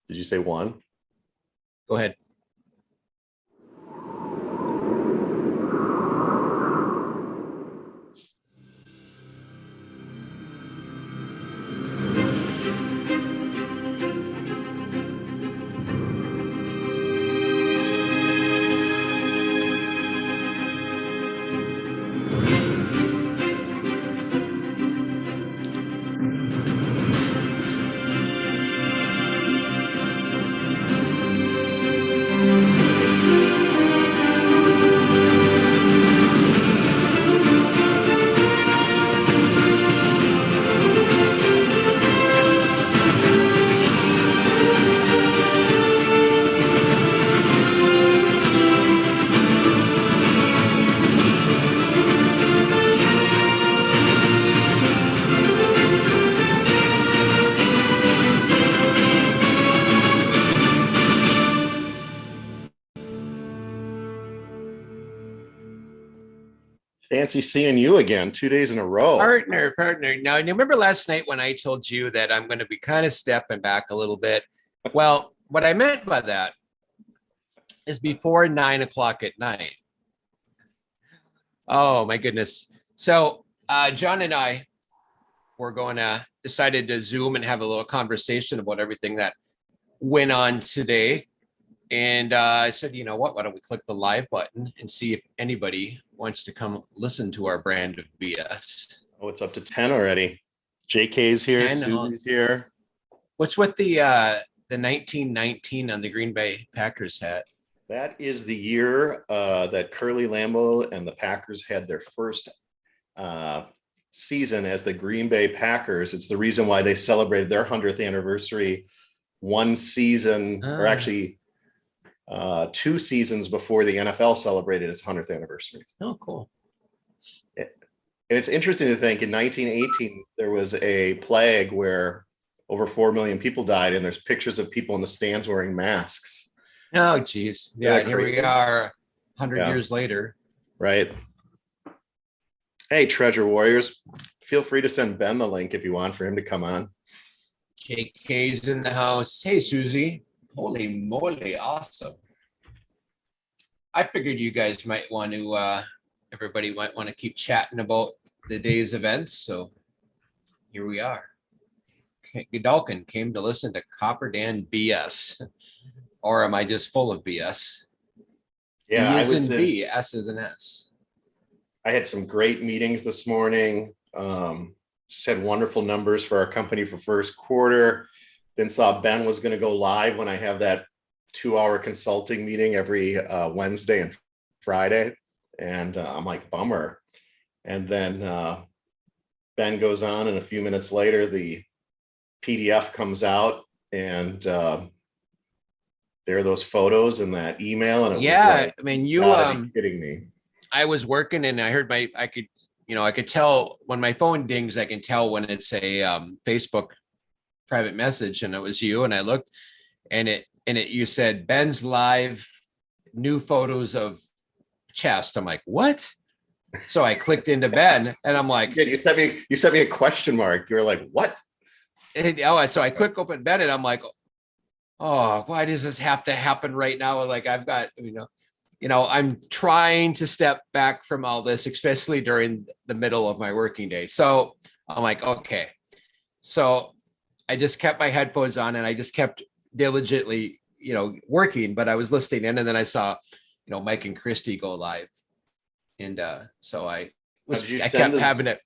Did you say one? Go ahead. Fancy seeing you again 2 days in a row. Partner. Now, you remember last night when I told you that I'm going to be kind of stepping back a little bit? Well, what I meant by that is before 9 o'clock at night. Oh, my goodness. So John and I were going to decided to Zoom and have a little conversation about everything that went on today. And I said, you know what? Why don't we click the live button and see if anybody wants to come listen to our brand of BS? Oh, it's up to 10 already. JK's here, 10, Susie's here. What's with the 1919 on the Green Bay Packers hat? That is the year that Curly Lambeau and the Packers had their first season as the Green Bay Packers. It's the reason why they celebrated their 100th anniversary one season, or actually 2 seasons before the NFL celebrated its 100th anniversary. Oh, cool. And it's interesting to think in 1918, there was a plague where over 4 million people died, and there's pictures of people in the stands wearing masks. Oh, geez. Yeah, and here we are 100 years later. Right. Hey, Treasure Warriors, feel free to send Ben the link if you want for him to come on. JK's in the house. Hey, Susie. Holy moly, awesome. I figured you guys might want to, everybody might want to keep chatting about the day's events. So here we are. Godalkin came to listen to Copper Dan BS. Or am I just full of BS? Yeah, B is in B, S is an S. I had some great meetings this morning. Just had wonderful numbers for our company for first quarter. Then saw Ben was going to go live when I have that 2-hour consulting meeting every Wednesday and Friday. And I'm like, bummer. And then Ben goes on, and a few minutes later, the PDF comes out, and there are those photos and that email. And it was like, I mean, you kidding me. I was working and I heard I could tell when my phone dings, I can tell when it's a Facebook private message, and it was you. And I looked, and you said Ben's live, new photos of chest. I'm like, what? So I clicked into Ben, and I'm like, yeah, you sent me a question mark. You were like, what? So I quick open Ben, and I'm like, oh, why does this have to happen right now? Like, I've got, I'm trying to step back from all this, especially during the middle of my working day. So I'm like, okay. So I just kept my headphones on, and I just kept diligently, working, but I was listening in, and then I saw, Mike and Christy go live. And so I kept having it.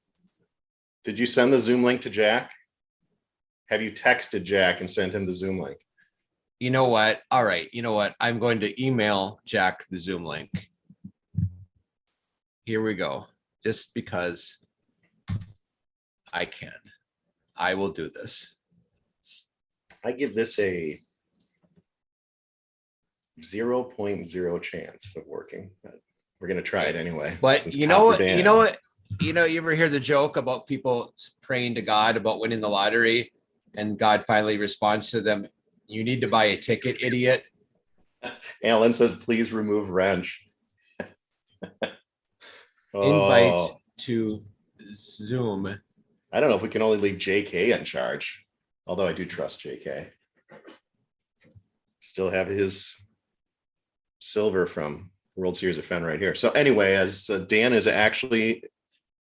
Did you send the Zoom link to Jack? Have you texted Jack and sent him the Zoom link? You know what? All right. You know what? I'm going to email Jack the Zoom link. Here we go. Just because I can. I will do this. I give this a 0.0 chance of working. But we're going to try it anyway. But you know what? You ever hear the joke about people praying to God about winning the lottery, and God finally responds to them, "You need to buy a ticket, idiot." Alan says, please remove wrench. Invite to Zoom. I don't know if we can only leave JK in charge, although I do trust JK. still have his silver from World Series of Fen right here. So anyway, as Dan is actually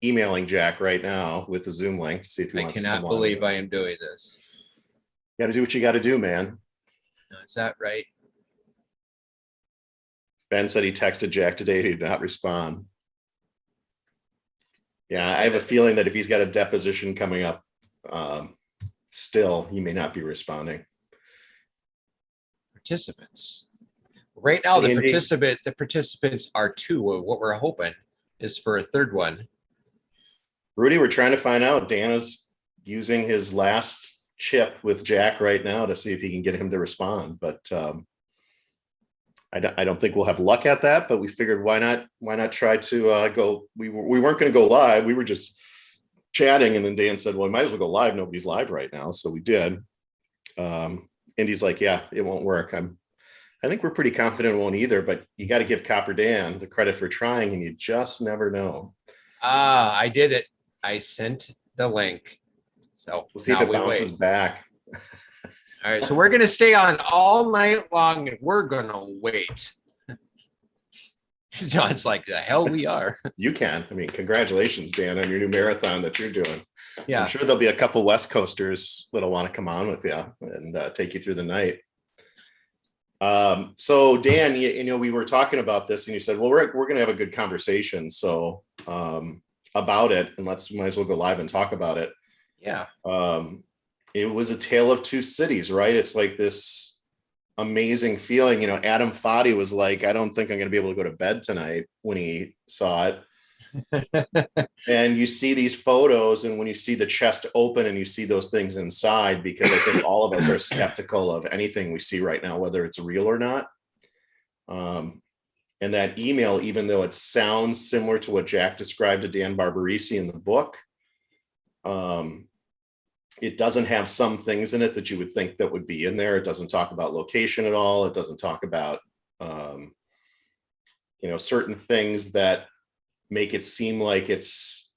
emailing Jack right now with the Zoom link to see if he I wants to cannot come on. believe I am doing this. You got to do what you got to do, man. Is that right? Ben said he texted Jack today. He did not respond. Yeah, I have a feeling that if he's got a deposition coming up, still, he may not be responding. Participants. Right now, Hey, the participants are two. What we're hoping is for a third one. Rudy, we're trying to find out. Dan is using his last chip with Jack right now to see if he can get him to respond. But I don't think we'll have luck at that. But we figured why not try to go. We weren't going to go live. We were just chatting, and then Dan said, "Well, we might as well go live. Nobody's live right now." So we did. Indy's like, "Yeah, it won't work." I think we're pretty confident it won't either. But you got to give Copper Dan the credit for trying, and you just never know. I did it. I sent the link. So we'll see if it bounces back. All right. So we're going to stay on all night long and we're going to wait. John's like, the hell we are. You can. I mean, congratulations, Dan, on your new marathon that you're doing. Yeah. I'm sure there'll be a couple West Coasters that'll want to come on with you and take you through the night. So Dan, we were talking about this and you said, well, we're going to have a good conversation. So, about it, and might as well go live and talk about it. Yeah. It was a tale of two cities, right? It's like this amazing feeling. Adam Foddy was like, I don't think I'm going to be able to go to bed tonight when he saw it. And you see these photos, and when you see the chest open and you see those things inside, because I think all of us are skeptical of anything we see right now, whether it's real or not. And that email, even though it sounds similar to what Jack described to Dan Barbarisi in the book, it doesn't have some things in it that you would think that would be in there. It doesn't talk about location at all. It doesn't talk about, certain things that make it seem like it's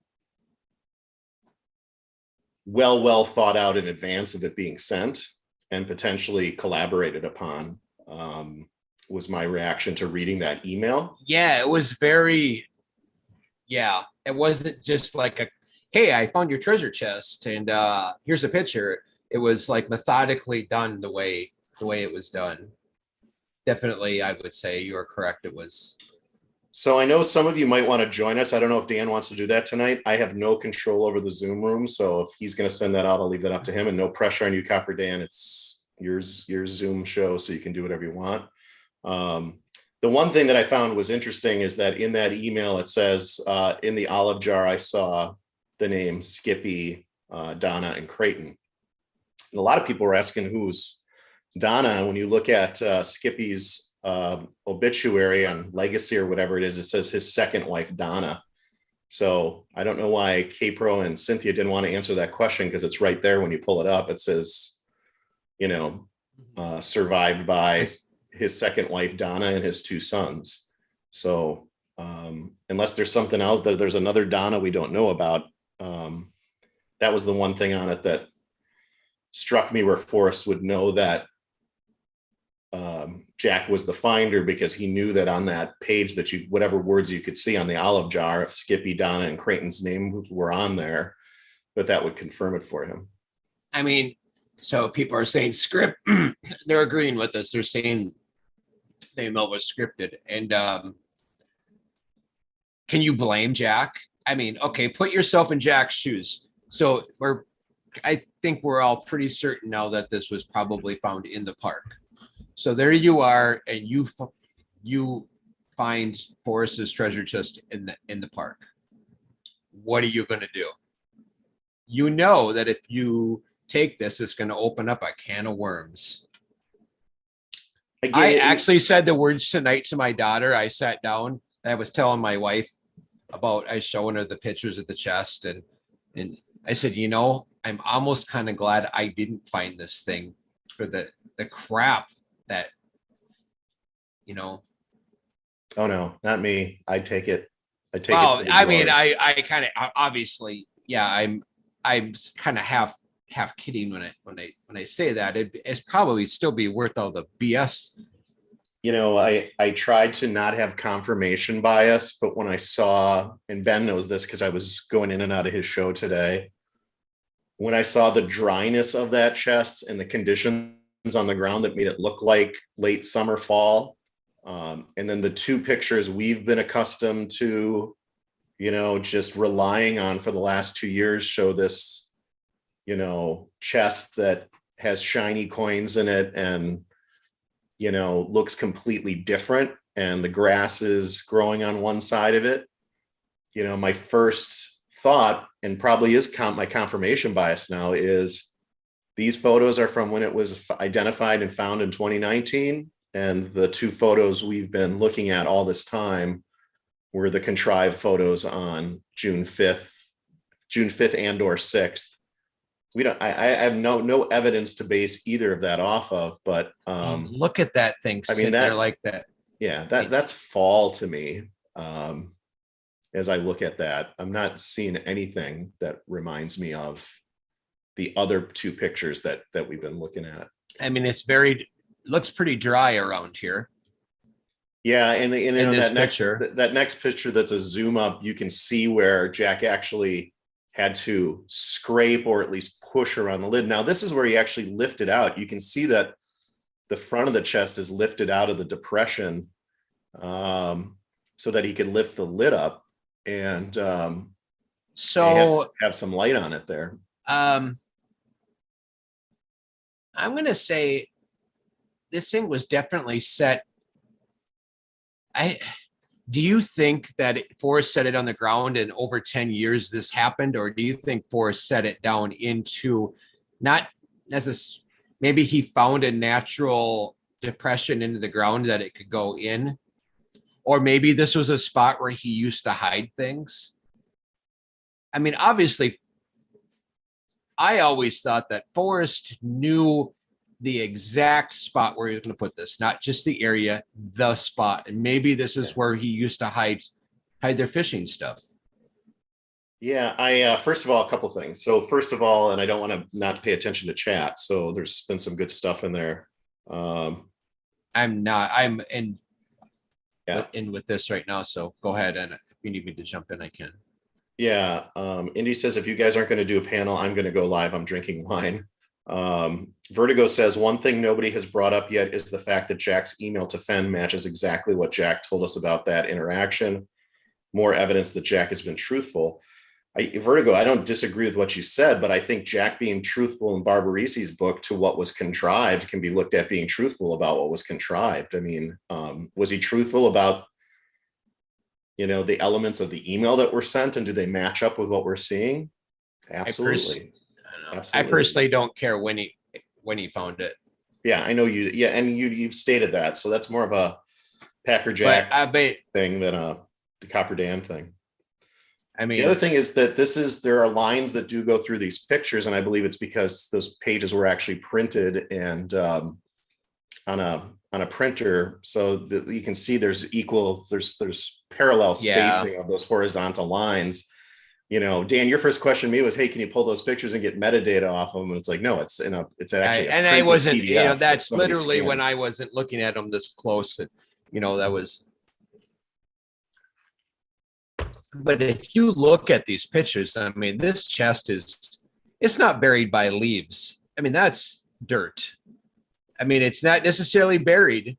well thought out in advance of it being sent and potentially collaborated upon. Was my reaction to reading that email. Yeah, it was very, it wasn't just like hey, I found your treasure chest and here's a picture. It was like methodically done the way it was done. Definitely, I would say you are correct. It was. So I know some of you might want to join us. I don't know if Dan wants to do that tonight. I have no control over the Zoom room. So if he's going to send that out, I'll leave that up to him, and no pressure on you, Copper Dan. It's your Zoom show, so you can do whatever you want. The one thing that I found was interesting is that in that email, it says in the olive jar, I saw the name Skippy, Donna, and Creighton. And a lot of people were asking who's Donna. When you look at Skippy's obituary on Legacy or whatever it is, it says his second wife, Donna. So I don't know why K-Pro and Cynthia didn't want to answer that question, because it's right there when you pull it up. It says, survived by his second wife, Donna, and his two sons. So unless there's something else, that there's another Donna we don't know about. That was the one thing on it that struck me, where Forrest would know that Jack was the finder, because he knew that on that page that whatever words you could see on the olive jar, if Skippy, Donna, and Creighton's name were on there, that would confirm it for him. I mean, so people are saying script. They're agreeing with us. They're saying the email was scripted. And can you blame Jack? I mean, okay, put yourself in Jack's shoes. So I think we're all pretty certain now that this was probably found in the park. So there you are, and you find Forrest's treasure chest in the park. What are you going to do? You know that if you take this, it's going to open up a can of worms. I actually said the words tonight to my daughter. I sat down and I was telling my wife about, I showing her the pictures of the chest, and I said, I'm almost kind of glad I didn't find this thing for the crap that, Oh no, not me. I take it. Well, I mean, I kind of obviously, yeah, I'm kind of half half kidding when I say that. It's probably still be worth all the BS. I tried to not have confirmation bias, but when I saw, and Ben knows this because I was going in and out of his show today, when I saw the dryness of that chest and the conditions on the ground that made it look like late summer, fall, and then the two pictures we've been accustomed to, just relying on for the last 2 years show this, chest that has shiny coins in it and, looks completely different. And the grass is growing on one side of it. My first thought, and probably is my confirmation bias now, is these photos are from when it was identified and found in 2019. And the two photos we've been looking at all this time were the contrived photos on June 5th and or 6th. I have no evidence to base either of that off of, but look at that thing. I mean, there like that. Yeah, that's fall to me. As I look at that, I'm not seeing anything that reminds me of the other two pictures that we've been looking at. I mean, looks pretty dry around here. Yeah, and that picture. next picture that's a zoom up, you can see where Jack actually had to scrape or at least push around the lid. Now, this is where he actually lifted out. You can see that the front of the chest is lifted out of the depression so that he could lift the lid up and have some light on it there. I'm going to say this thing was definitely set. Do you think that Forrest set it on the ground and over 10 years this happened? Or do you think Forrest set it down into not necessarily, maybe he found a natural depression into the ground that it could go in? Or maybe this was a spot where he used to hide things. I mean, obviously, I always thought that Forrest knew the exact spot where he was going to put this, not just the area, the spot. And maybe this is where he used to hide their fishing stuff. Yeah, I first of all, a couple things. So first of all, and I don't want to not pay attention to chat. So there's been some good stuff in there. I'm in with this right now. So go ahead, and if you need me to jump in, I can. Yeah. Indy says, if you guys aren't going to do a panel, I'm going to go live. I'm drinking wine. Vertigo says, one thing nobody has brought up yet is the fact that Jack's email to Fenn matches exactly what Jack told us about that interaction. More evidence that Jack has been truthful. Vertigo, I don't disagree with what you said, but I think Jack being truthful in Barbarisi's book to what was contrived can be looked at being truthful about what was contrived. I mean, was he truthful about, the elements of the email that were sent, and do they match up with what we're seeing? Absolutely. I personally don't care when he found it. Yeah, I know you. Yeah, and you've stated that, so that's more of a Packer Jack thing than the Copper Dan thing. I mean, the other thing is that there are lines that do go through these pictures, and I believe it's because those pages were actually printed and on a printer, so that you can see there's parallel spacing of those horizontal lines. Dan, your first question to me was, hey, can you pull those pictures and get metadata off them? And it's like, no, it's actually and I wasn't, PDF that's literally when I wasn't looking at them this close. That was. But if you look at these pictures, I mean, this chest it's not buried by leaves. I mean, that's dirt. I mean, it's not necessarily buried.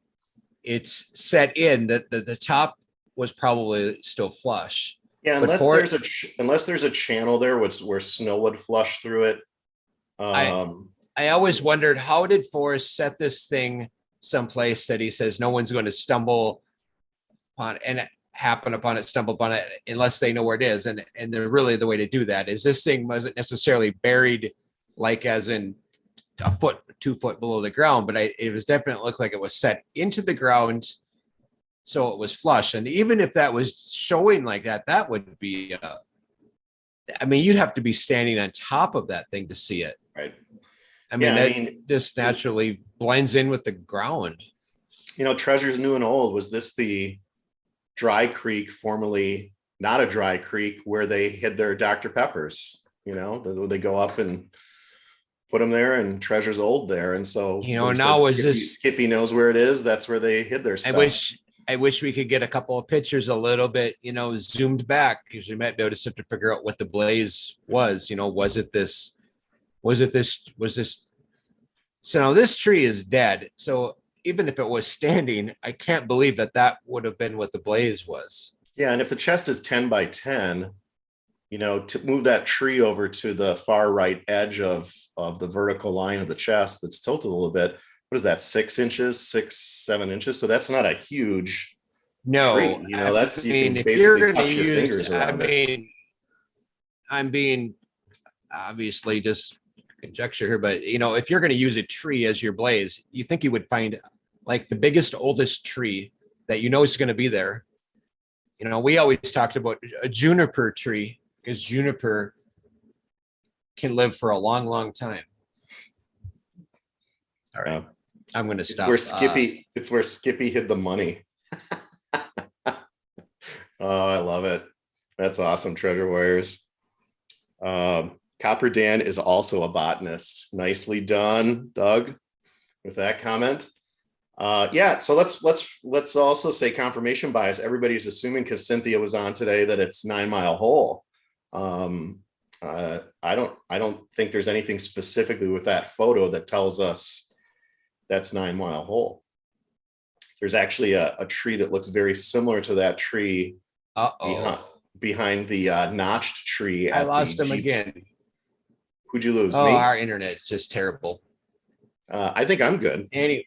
It's set in that the top was probably still flush. Yeah, unless there's a channel there where snow would flush through it. I always wondered, how did Forrest set this thing someplace that he says no one's going to stumble upon and stumble upon it unless they know where it is. And really the way to do that is this thing wasn't necessarily buried like as in a foot, 2 foot below the ground, but it was definitely looked like it was set into the ground. So it was flush. And even if that was showing like that, that would be, you'd have to be standing on top of that thing to see it. Right. It just naturally blends in with the ground. Treasures New and Old, was this the dry creek, formerly not a dry creek, where they hid their Dr. Peppers? They go up and put them there, and treasure's old there. And so You when know, he said now is Skippy, this, Skippy knows where it is, that's where they hid their I stuff. wish, I wish we could get a couple of pictures a little bit, zoomed back, because we might be able to sit to figure out what the blaze was. Was this, so now this tree is dead. So even if it was standing, I can't believe that would have been what the blaze was. Yeah, and if the chest is 10 by 10, to move that tree over to the far right edge of the vertical line of the chest that's tilted a little bit, what is that, 6 inches, 7 inches? So that's not a huge tree. No, I That's, you mean, can if you're basically going to touch your use, fingers I around it. mean, I'm being obviously just conjecture here, but if you're going to use a tree as your blaze, you think you would find like the biggest, oldest tree that is going to be there. We always talked about a juniper tree because juniper can live for a long, long time. All right, I'm going to stop. It's where Skippy hid the money. Oh, I love it. That's awesome, Treasure Warriors. Copper Dan is also a botanist. Nicely done, Doug, with that comment. Yeah, so let's also say confirmation bias. Everybody's assuming because Cynthia was on today that it's 9 Mile Hole. I don't think there's anything specifically with that photo that tells us that's 9 Mile Hole. There's actually a tree that looks very similar to that tree behind the notched tree. I lost him again. Who'd you lose? Oh, Me? our internet's just terrible. I think I'm good. Anyway,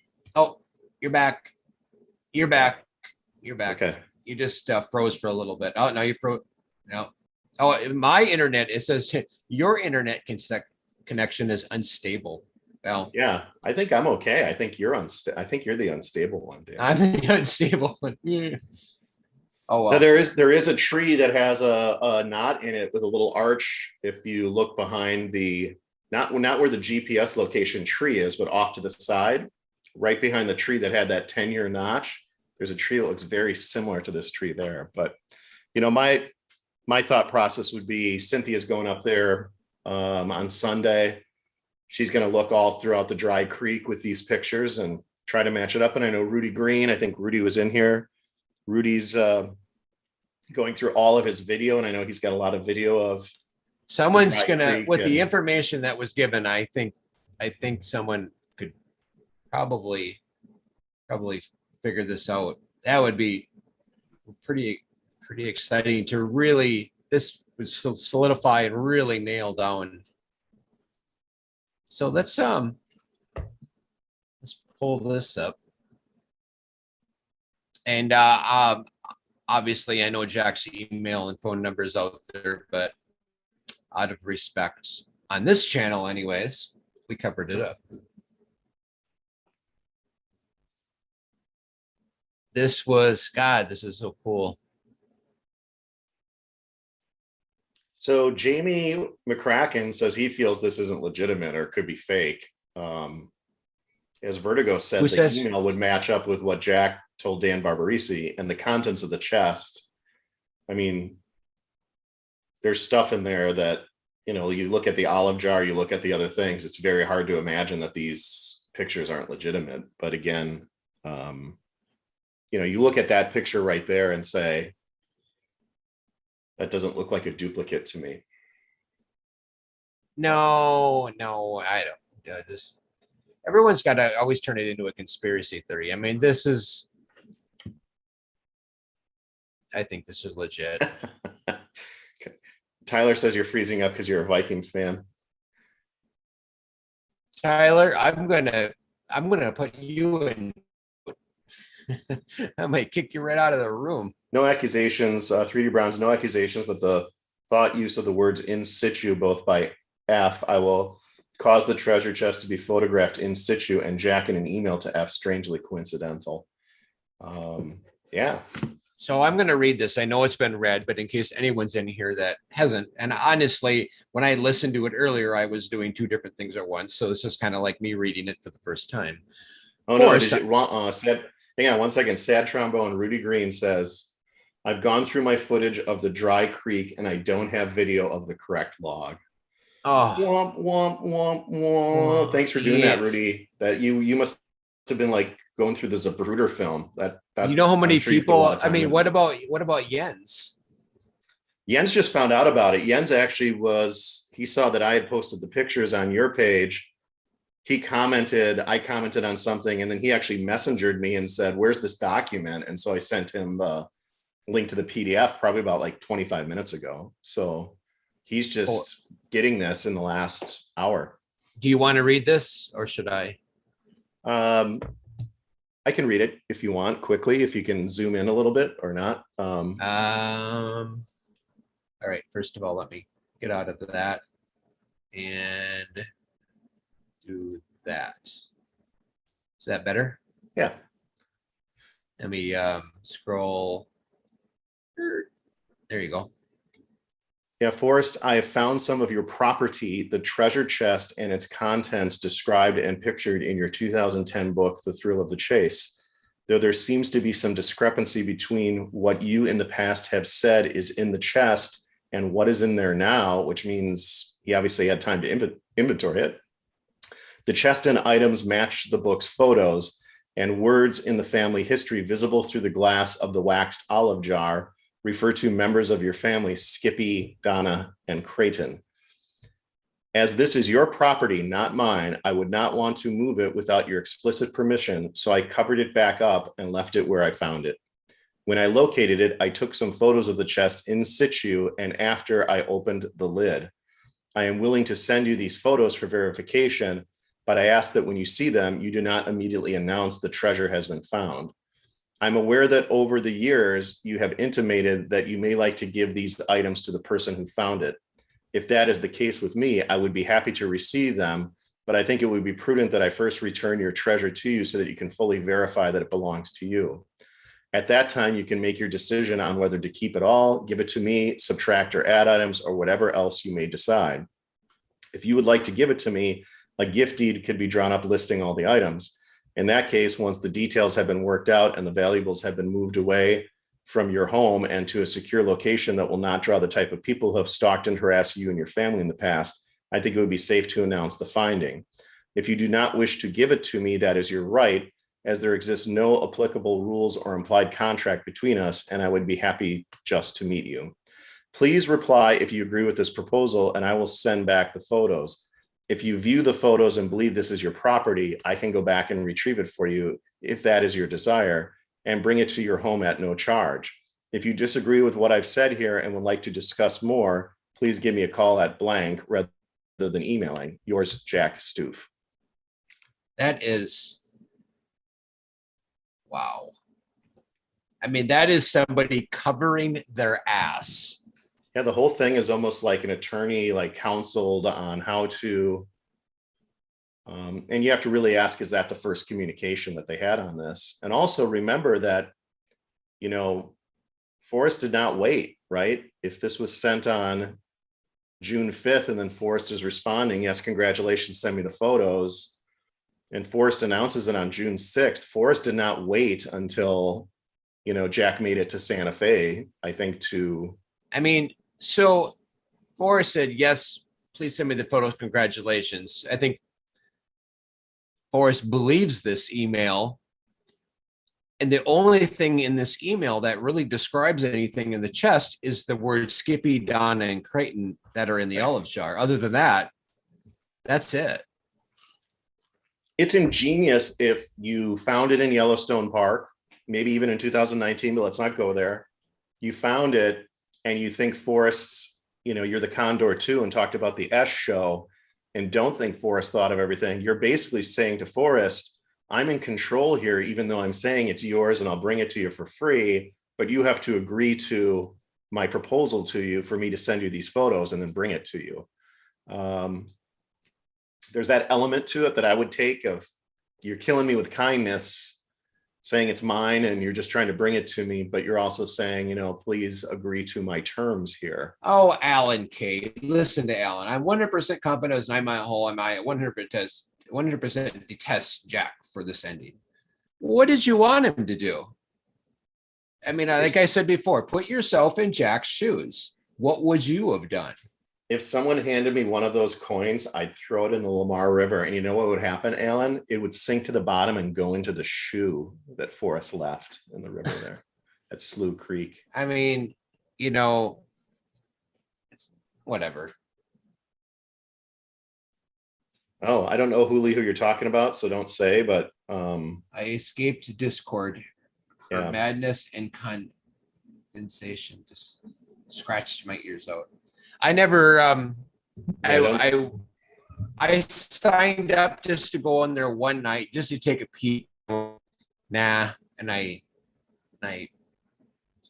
you're back. You're back. Okay. You just froze for a little bit. Oh, no, you froze. No. Oh, my internet, it says your internet connection is unstable. Well, yeah, I think I'm okay. I think you're I think you're the unstable one, Dan. I'm the unstable one. Oh, well. Now, there is a tree that has a knot in it with a little arch. If you look behind the not where the GPS location tree is, but off to the side, right behind the tree that had that 10-year notch, there's a tree that looks very similar to this tree there. But my thought process would be Cynthia's going up there on Sunday. She's going to look all throughout the dry creek with these pictures and try to match it up. And I know Rudy Green, I think Rudy was in here. Rudy's going through all of his video, and I know he's got a lot of video of someone's gonna, with the information that was given, I think someone could probably figure this out. That would be pretty exciting to really, this would solidify and really nail down. So let's pull this up. And obviously I know Jack's email and phone number is out there, but out of respect on this channel anyways, we covered it up. This is so cool. So Jamie McCracken says he feels this isn't legitimate or could be fake. As Vertigo said, the email would match up with what Jack told Dan Barbarisi and the contents of the chest. I mean, there's stuff in there that, you look at the olive jar, you look at the other things, it's very hard to imagine that these pictures aren't legitimate. But again, you look at that picture right there and say, that doesn't look like a duplicate to me. No, I don't. Just everyone's got to always turn it into a conspiracy theory. I mean, I think this is legit. Tyler says you're freezing up because you're a Vikings fan. Tyler, I'm gonna put you in. I might kick you right out of the room. No accusations, 3D Browns, no accusations, but the thought use of the words in situ, both by F, I will cause the treasure chest to be photographed in situ, and Jack in an email to F, strangely coincidental. Yeah. So I'm going to read this. I know it's been read, but in case anyone's in here that hasn't, and honestly, when I listened to it earlier, I was doing two different things at once. So this is kind of like me reading it for the first time. Oh, no, did you want, hang on one second. Sad Trombone, Rudy Green says, I've gone through my footage of the dry creek and I don't have video of the correct log. Oh, Womp, womp, womp, womp. well, Thanks for doing yeah. that, Rudy. That you must have been like going through the Zapruder film. You That know how I'm many sure you put a lot people? of I time mean, into. what about Jens? Jens just found out about it. Jens actually he saw that I had posted the pictures on your page. I commented on something, and then he actually messengered me and said, "Where's this document?" And so I sent him the link to the PDF probably about like 25 minutes ago. So he's Oh, just getting this in the last hour. do you want to read this or should I? Um, I can read it if you want quickly, if you can zoom in a little bit or not. All right. First of all, let me get out of that and do that. Is that better? Yeah. Let me scroll. There you go. Yeah, Forrest, I have found some of your property, the treasure chest and its contents described and pictured in your 2010 book, The Thrill of the Chase. Though there seems to be some discrepancy between what you in the past have said is in the chest and what is in there now, which means he obviously had time to inventory it. The chest and items match the book's photos, and words in the family history visible through the glass of the waxed olive jar refer to members of your family, Skippy, Donna, and Creighton. As this is your property, not mine, I would not want to move it without your explicit permission, so I covered it back up and left it where I found it. When I located it, I took some photos of the chest in situ and after I opened the lid. I am willing to send you these photos for verification, but I ask that when you see them, you do not immediately announce the treasure has been found. I'm aware that over the years, you have intimated that you may like to give these items to the person who found it. If that is the case with me, I would be happy to receive them, but I think it would be prudent that I first return your treasure to you so that you can fully verify that it belongs to you. At that time, you can make your decision on whether to keep it all, give it to me, subtract or add items, or whatever else you may decide. If you would like to give it to me, a gift deed could be drawn up listing all the items. In that case, once the details have been worked out and the valuables have been moved away from your home and to a secure location that will not draw the type of people who have stalked and harassed you and your family in the past, I think it would be safe to announce the finding. If you do not wish to give it to me, that is your right, as there exists no applicable rules or implied contract between us, and I would be happy just to meet you. Please reply if you agree with this proposal, and I will send back the photos. If you view the photos and believe this is your property, I can go back and retrieve it for you if that is your desire and bring it to your home at no charge. If you disagree with what I've said here and would like to discuss more, please give me a call at blank rather than emailing. Yours, Jack Stoof. That is, wow. I mean, that is somebody covering their ass. Yeah, the whole thing is almost like an attorney like counseled on how to, and you have to really ask, is that the first communication that they had on this? And also remember that, you know, Forrest did not wait, right? If this was sent on June 5th and then Forrest is responding, yes, congratulations, send me the photos. And Forrest announces it on June 6th. Forrest did not wait until, you know, Jack made it to Santa Fe, I think, to. I mean, so Forrest said, yes, please send me the photos. Congratulations. I think Forrest believes this email. And the only thing in this email that really describes anything in the chest is the word Skippy, Donna, and Creighton that are in the olive jar. Other than that, that's it. It's ingenious if you found it in Yellowstone Park, maybe even in 2019, but let's not go there. You found it and you think Forrest, you know, you're the Condor too, and talked about the S show and don't think Forrest thought of everything. You're basically saying to Forrest, I'm in control here, even though I'm saying it's yours and I'll bring it to you for free, but you have to agree to my proposal to you for me to send you these photos and then bring it to you. There's that element to it that I would take of you're killing me with kindness, saying it's mine and you're just trying to bring it to me, but you're also saying, you know, please agree to my terms here. Oh, Alan K. Listen to Alan. I'm 100% confident as I'm my whole. I 100% detest Jack for this ending. What did you want him to do? I mean, like I said before, put yourself in Jack's shoes. What would you have done? if someone handed me one of those coins, I'd throw it in the Lamar River. And you know what would happen, Alan? It would sink to the bottom and go into the shoe that Forrest left in the river there at Slough Creek. I mean, you know, it's whatever. Oh, I don't know, Huli, who you're talking about, so don't say, but I escaped to Discord. Her Yeah. madness and condensation just scratched my ears out. I never I signed up just to go on there one night just to take a peek. Nah, and I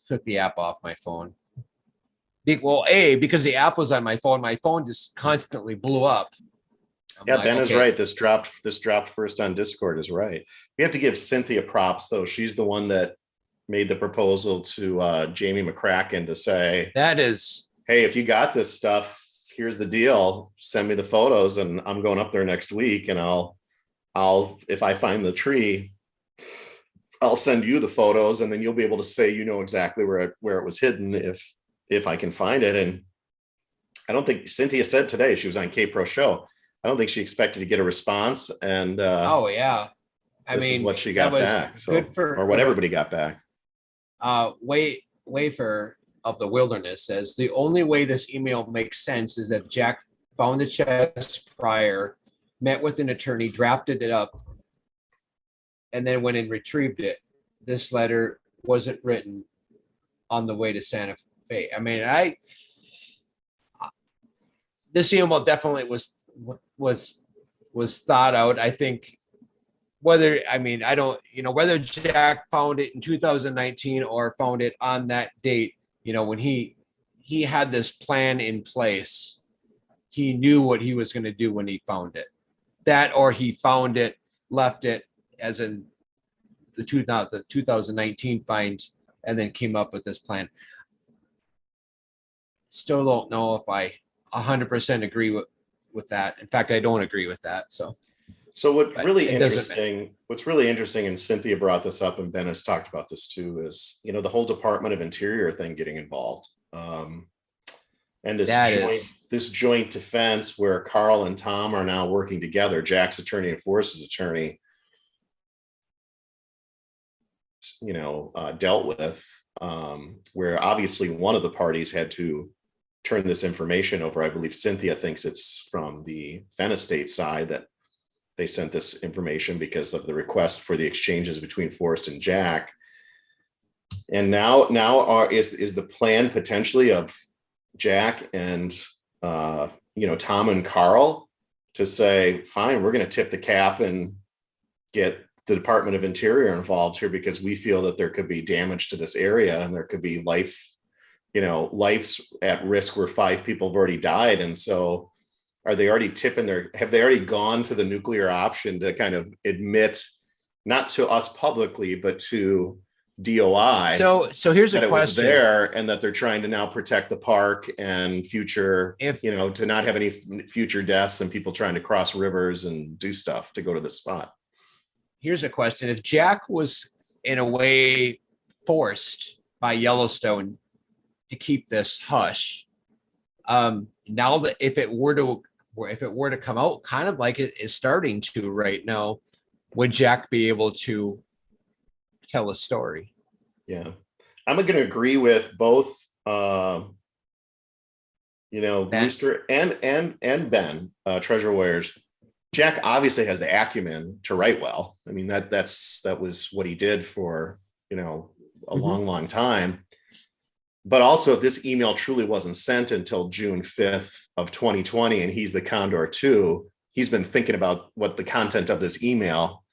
took the app off my phone. Well, because the app was on my phone just constantly blew up. Yeah, Ben is right. This dropped first on Discord is right. We have to give Cynthia props, though. She's the one that made the proposal to Jamie McCracken to say, that is, hey, if you got this stuff, here's the deal. Send me the photos, and I'm going up there next week, and I'll if I find the tree, I'll send you the photos, and then you'll be able to say you know exactly where it was hidden if I can find it. And I don't think Cynthia said today, she was on K-Pro show, I don't think she expected to get a response. And oh yeah, I this mean, is what she got back. So, good for, or what everybody got back. Wafer of the Wilderness says the only way this email makes sense is if Jack found the chest prior, met with an attorney, drafted it up, and then went and retrieved it. This letter wasn't written on the way to Santa Fe. I mean, this email definitely was thought out. I think whether whether Jack found it in 2019 or found it on that date, when he had this plan in place, he knew what he was going to do when he found it. That, or he found it, left it as in the 2019 find, and then came up with this plan. Still don't know if I 100% agree with that. In fact, I don't agree with that. So what's really interesting, and Cynthia brought this up, and Ben has talked about this too, is the whole Department of Interior thing getting involved, and this joint defense where Carl and Tom are now working together, Jack's attorney and Forrest's attorney, dealt with, where obviously one of the parties had to turn this information over. I believe Cynthia thinks it's from the Fenn Estate side that they sent this information because of the request for the exchanges between Forrest and Jack. And now is the plan potentially of Jack and Tom and Carl to say, fine, we're going to tip the cap and get the Department of Interior involved here because we feel that there could be damage to this area and there could be life's at risk where 5 people have already died. And so are they already have they already gone to the nuclear option to kind of admit, not to us publicly, but to DOI? So here's a question there, and that they're trying to now protect the park and future, to not have any future deaths and people trying to cross rivers and do stuff to go to the spot. Here's a question. If Jack was in a way forced by Yellowstone to keep this hush, now that if it were to come out, kind of like it is starting to right now, would Jack be able to tell a story? Yeah, I'm going to agree with both, Ben. Brewster and Ben, Treasure Warriors. Jack obviously has the acumen to write well. I mean, that was what he did for, a long time. But also, if this email truly wasn't sent until June 5th of 2020, and he's the Condor 2, he's been thinking about what the content of this email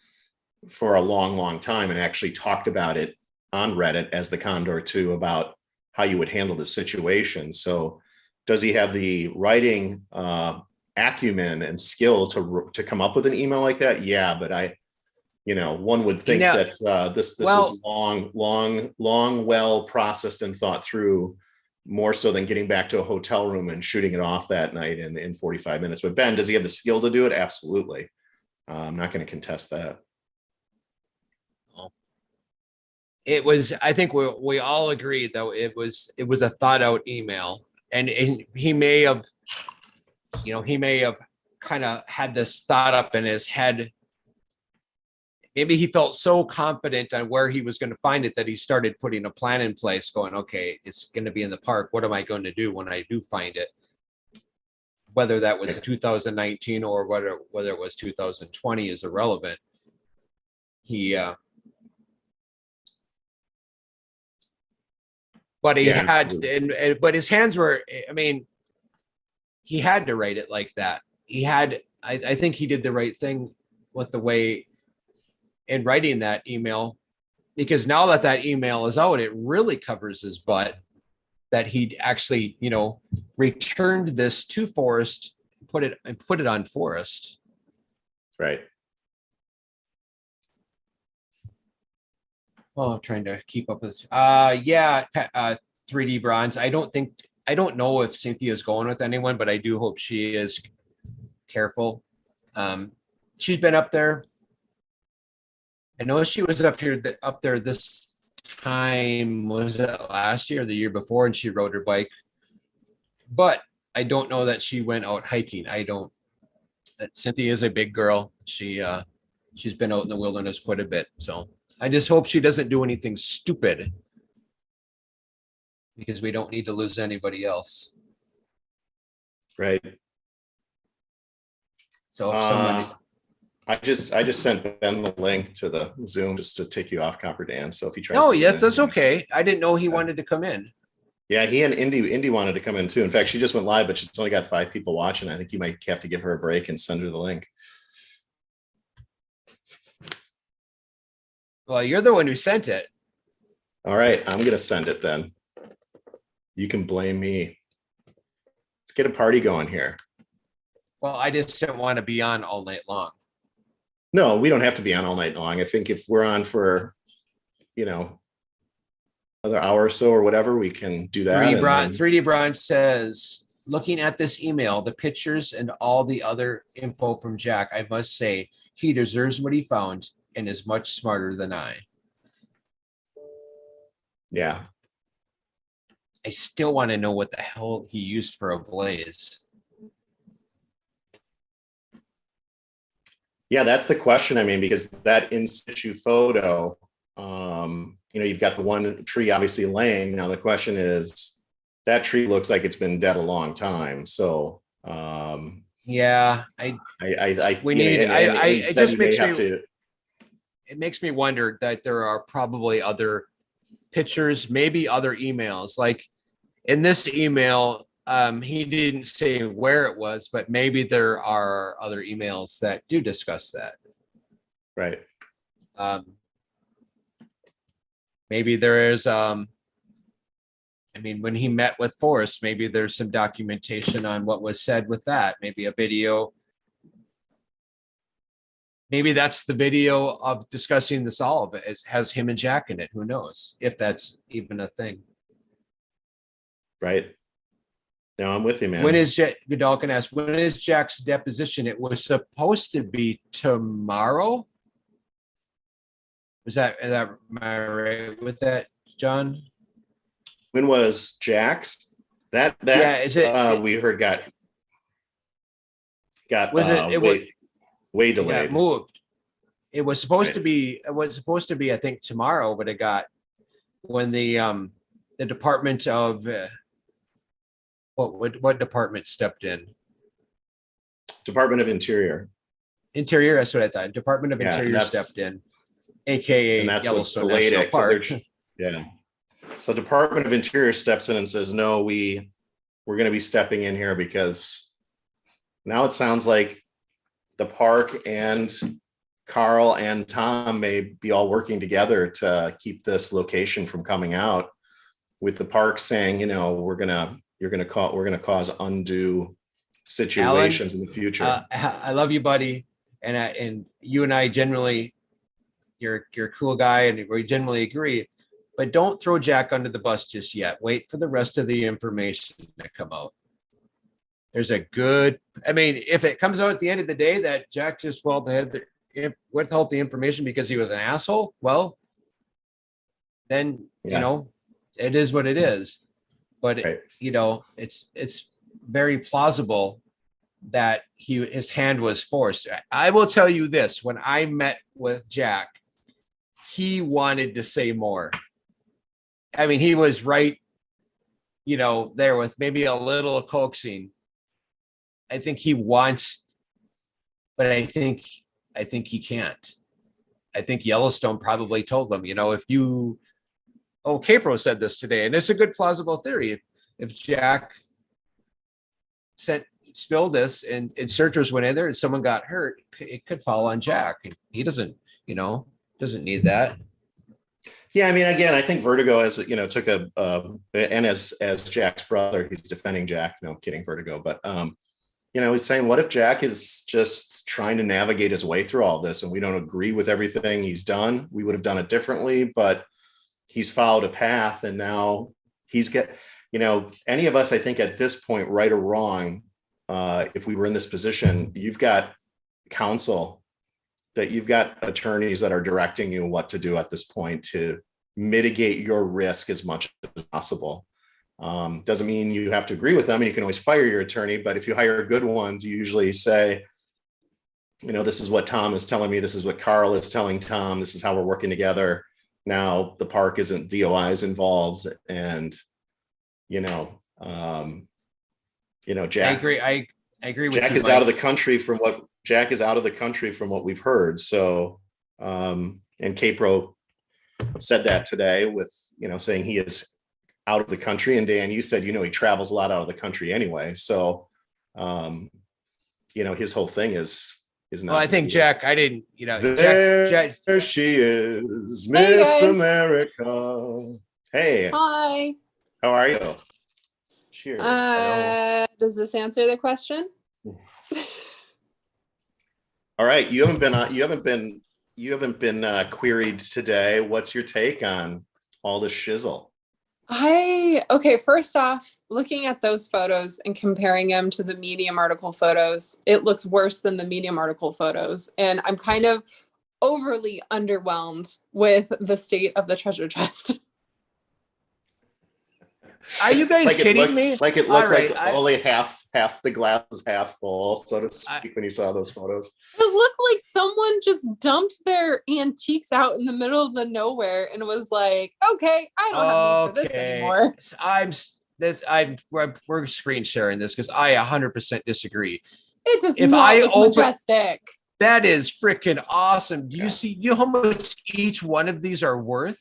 for a long time, and actually talked about it on Reddit as the Condor 2 about how you would handle the situation. So does he have the writing acumen and skill to come up with an email like that? Yeah, but one would think that this was long, well processed and thought through, more so than getting back to a hotel room and shooting it off that night in 45 minutes. But Ben, does he have the skill to do it? Absolutely. I'm not going to contest that. It was, I think we all agreed, though, it was a thought out email. and he may have, he may have kind of had this thought up in his head. Maybe he felt so confident on where he was going to find it that he started putting a plan in place, going, okay, it's going to be in the park. What am I going to do when I do find it? Whether that was 2019 or whether it was 2020 is irrelevant. But he had, but his hands were, I mean, he had to write it like that. I think he did the right thing with the way in writing that email, because now that email is out, it really covers his butt that he actually, returned this to Forrest, put it on Forrest. Right. Oh, I'm trying to keep up with, 3D bronze. I don't know if Cynthia's going with anyone, but I do hope she is careful. She's been up there. I know she was up there this time, was it last year or the year before, and she rode her bike. But I don't know that she went out hiking. Cynthia is a big girl. She's been out in the wilderness quite a bit. So I just hope she doesn't do anything stupid, because we don't need to lose anybody else. Right. So if somebody, I just sent Ben the link to the Zoom just to take you off, Copper Dan. So if he tries, no, yes, that's okay. I didn't know he wanted to come in. Yeah, he and Indy wanted to come in too. In fact, she just went live, but she's only got 5 people watching. I think you might have to give her a break and send her the link. Well, you're the one who sent it. All right, I'm gonna send it then. You can blame me. Let's get a party going here. Well, I just don't want to be on all night long. No, we don't have to be on all night long. I think if we're on for, another hour or so or whatever, we can do that. 3D Bronze says, looking at this email, the pictures and all the other info from Jack, I must say he deserves what he found and is much smarter than I. Yeah. I still want to know what the hell he used for a blaze. Yeah, that's the question. I mean, because that in situ photo, you've got the one tree obviously laying. Now the question is, that tree looks like it's been dead a long time. So yeah, it makes me wonder that there are probably other pictures, maybe other emails. Like in this email, he didn't say where it was, but maybe there are other emails that do discuss that. Right. Maybe there is, when he met with Forrest, maybe there's some documentation on what was said with that, maybe a video. Maybe that's the video of discussing this all of it. It has him and Jack in it. Who knows if that's even a thing. Right. No, I'm with you, man. When is Godalkin asked, when is Jack's deposition? It was supposed to be tomorrow. Am I right with that, John? When was Jack's? We heard got was way delayed. It moved. It was supposed to be. It was supposed to be, I think, tomorrow, but it got when the Department of what department stepped in? Department of Interior. Interior. That's what I thought. Department of Interior stepped in, aka Yellowstone National Park. Yeah. So Department of Interior steps in and says, "No, we're going to be stepping in here because now it sounds like the park and Carl and Tom may be all working together to keep this location from coming out, with the park saying, we're going to cause undue situations in the future." I love you, buddy. And you and I generally, you're a cool guy and we generally agree, but don't throw Jack under the bus just yet. Wait for the rest of the information to come out. There's a if it comes out at the end of the day that Jack just withheld the information because he was an asshole, well, then, it is what it is. but Right. it's very plausible that his hand was forced. I will tell you this: when I met with Jack, he wanted to say more. I mean, he was right, there with maybe a little coaxing. I think he wants, but I think he can't. I think Yellowstone probably told them, if you, Capro said this today, and it's a good plausible theory. If Jack spilled this and searchers went in there and someone got hurt, it could fall on Jack. He doesn't need that. Yeah, I mean, again, I think Vertigo took and as Jack's brother, he's defending Jack. No, I'm kidding, Vertigo, but he's saying, what if Jack is just trying to navigate his way through all this, and we don't agree with everything he's done? We would have done it differently, but he's followed a path, and now any of us, I think at this point, right or wrong, if we were in this position, you've got counsel, that you've got attorneys that are directing you what to do at this point to mitigate your risk as much as possible. Doesn't mean you have to agree with them, and you can always fire your attorney, but if you hire good ones, you usually say, this is what Tom is telling me, this is what Carl is telling Tom, this is how we're working together. Now the park isn't DOIs involved, and Jack. I agree with Jack you, is Mike. out of the country from what we've heard. So, and Capro said that today with, saying he is out of the country. And Dan, you said, he travels a lot out of the country anyway. So, his whole thing is not. Well, I think Jack, I didn't, Jack. There she is, Miss America. Hey. Hi. How are you? Cheers. Does this answer the question? All right, you haven't been queried today. What's your take on all the shizzle? First off, looking at those photos and comparing them to the Medium article photos, it looks worse than the Medium article photos. And I'm kind of overly underwhelmed with the state of the treasure chest. Are you guys kidding me? Like it looked like only half the glass was half full, so to speak, when you saw those photos. It looked like someone just dumped their antiques out in the middle of the nowhere and was like, okay, I don't have need for this anymore. We're screen sharing this because I 100% disagree. It does not look majestic. That is freaking awesome. Do you see how much each one of these are worth?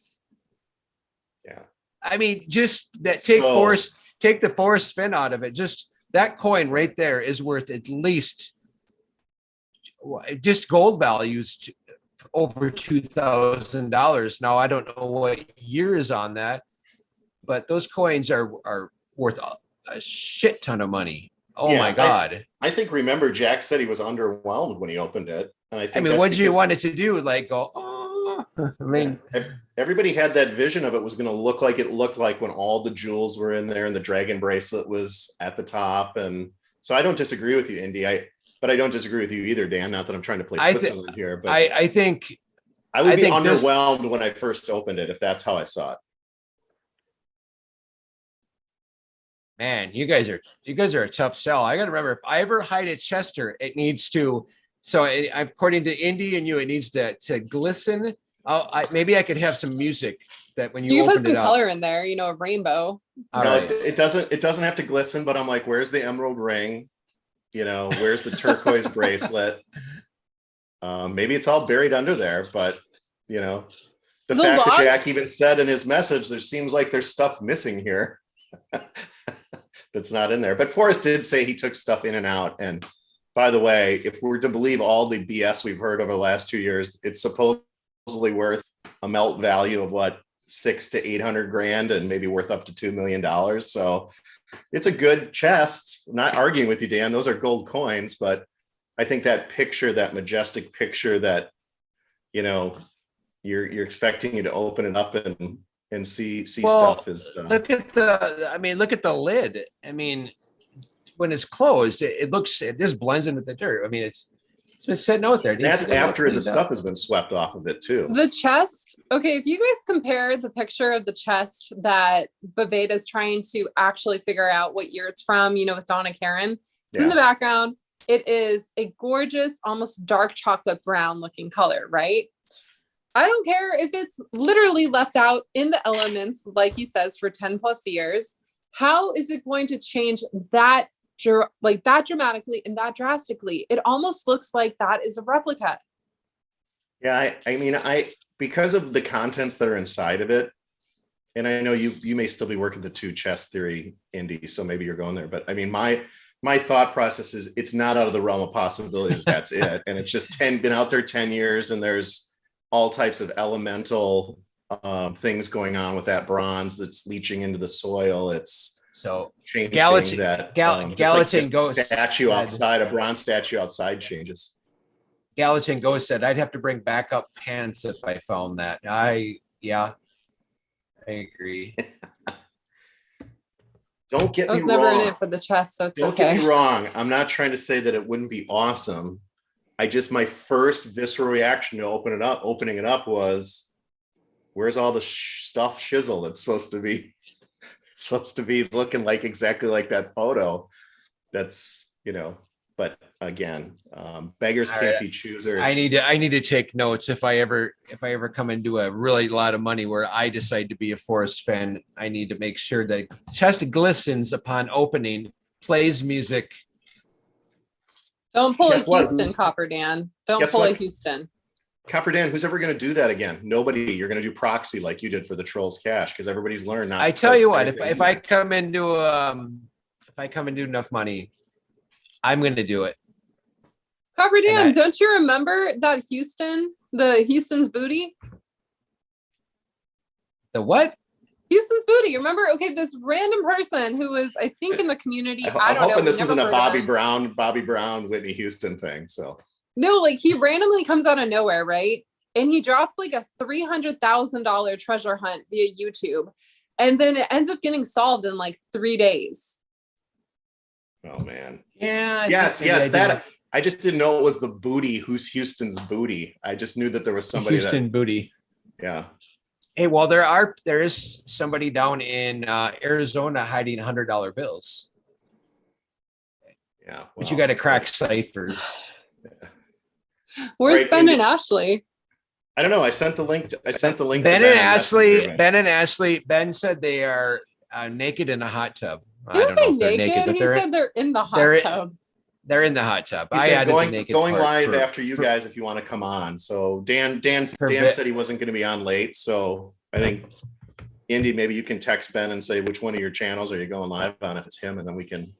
Yeah. I mean, just that take the forest fin out of it. Just that coin right there is worth at least just gold values over $2,000. Now I don't know what year is on that, but those coins are worth a shit ton of money. Oh my God! I think remember Jack said he was underwhelmed when he opened it, and I mean, what did you want it to do? Like go? Oh. I mean, everybody had that vision of it was going to look like it looked like when all the jewels were in there and the dragon bracelet was at the top. And so I don't disagree with you, Indy. But I don't disagree with you either, Dan. Not that I'm trying to play Switzerland here, but I think I would be underwhelmed when I first opened it if that's how I saw it. Man, you guys are a tough sell. I got to remember, if I ever hide a Chester, it needs to. So according to Indy and you, it needs to glisten. Maybe I could have some music that when you put some color in there, a rainbow. Right. It doesn't have to glisten, but I'm like, where's the emerald ring? Where's the turquoise bracelet? Maybe it's all buried under there, but the fact that Jack even said in his message, there seems like there's stuff missing here that's not in there. But Forrest did say he took stuff in and out. And by the way, if we're to believe all the BS we've heard over the last 2 years, it's supposedly worth a melt value of what, 600 to 800 grand, and maybe worth up to $2 million. So it's a good chest. I'm not arguing with you, Dan. Those are gold coins, but I think that picture, that majestic picture that, you're expecting you to open it up and see stuff is. Look at the lid. I mean, when it's closed, it just blends into the dirt. I mean, It's been sitting out there. That's after the stuff has been swept off of it too. The chest. Okay, if you guys compare the picture of the chest that Baveda is trying to actually figure out what year it's from, you know, with Donna Karen, it's in the background. It is a gorgeous, almost dark chocolate brown looking color, right? I don't care if it's literally left out in the elements, like he says, for 10 plus years. How is it going to change that dramatically and that drastically? It almost looks like that is a replica. Yeah, I mean, because of the contents that are inside of it, and I know you may still be working the two chess theory, Indy, so maybe you're going there. But I mean, my thought process is it's not out of the realm of possibilities. That's it, and it's just been out there 10 years, and there's all types of elemental things going on with that bronze that's leaching into the soil. It's so changing Gallatin Ghost statue outside, a bronze statue outside changes. Gallatin Ghost said, I'd have to bring backup pants if I found that. I agree. Don't get me wrong. I was never in it for the chest, so it's okay. Don't get me wrong. I'm not trying to say that it wouldn't be awesome. My first visceral reaction to opening it up was, where's all the stuff shizzle that's supposed to be looking like exactly like that photo? That's, but again, beggars can't be choosers. I need to take notes if I ever come into a really lot of money where I decide to be a Forrest fan. I need to make sure that chest glistens upon opening, plays music. Don't pull a Houston, Copper Dan. Don't pull a Houston. Copper Dan, who's ever going to do that again? Nobody. You're going to do proxy like you did for the Trolls Cash, because everybody's learned not. I tell you what, if I come into enough money, I'm going to do it. Copper Dan, don't you remember that the Houston's booty? The what? Houston's booty. Remember? Okay, this random person who was, I think, in the community. I don't know. Hoping this isn't a Bobby Brown, Whitney Houston thing. So no, like he randomly comes out of nowhere, right? And he drops like a $300,000 treasure hunt via YouTube, and then it ends up getting solved in like 3 days. Oh man. Yeah. Yes. I just didn't know it was the booty. Who's Houston's booty? I just knew that there was somebody. Houston booty. Yeah. Hey, well, there is somebody down in Arizona hiding $100 bills. Yeah, well, but you got to crack ciphers. Where's Ben and Ashley? I don't know. I sent the link. Ben and Ashley. Ben said they are naked in a hot tub. He didn't say naked. He said they're in the hot tub. They're in the hot tub. I added going live after you guys if you want to come on. So Dan said he wasn't going to be on late. So I think Indy, maybe you can text Ben and say which one of your channels are you going live on if it's him, and then we can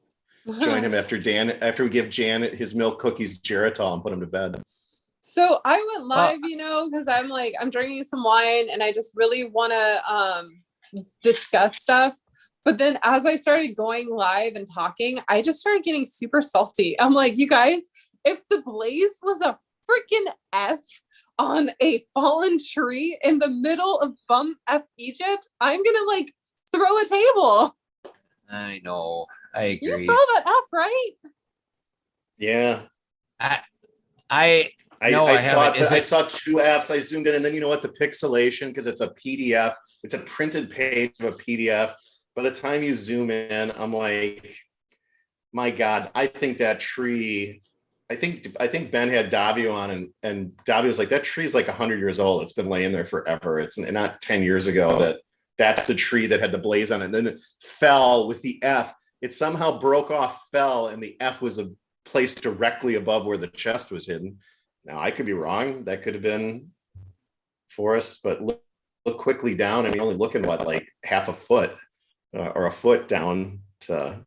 join him after we give Janet his milk cookies Geritol and put him to bed. So I went live, because I'm drinking some wine and I just really want to discuss stuff. But then as I started going live and talking, I just started getting super salty. I'm like, you guys, if the blaze was a freaking F on a fallen tree in the middle of bum F Egypt, I'm going to throw a table. I know. I agree. You saw that F, right? Yeah. I saw two Fs. I zoomed in, and then you know what? The pixelation, because it's a PDF, it's a printed page of a PDF. By the time you zoom in, I'm like, my God, I think that tree, I think Ben had Davio on, and Davio was like, that tree's like 100 years old. It's been laying there forever. It's not 10 years ago that's the tree that had the blaze on it. And then it fell with the F. It somehow broke off, fell, and the F was placed directly above where the chest was hidden. Now, I could be wrong. That could have been Forrest, but look quickly down. I mean, only looking, half a foot. Or a foot down to,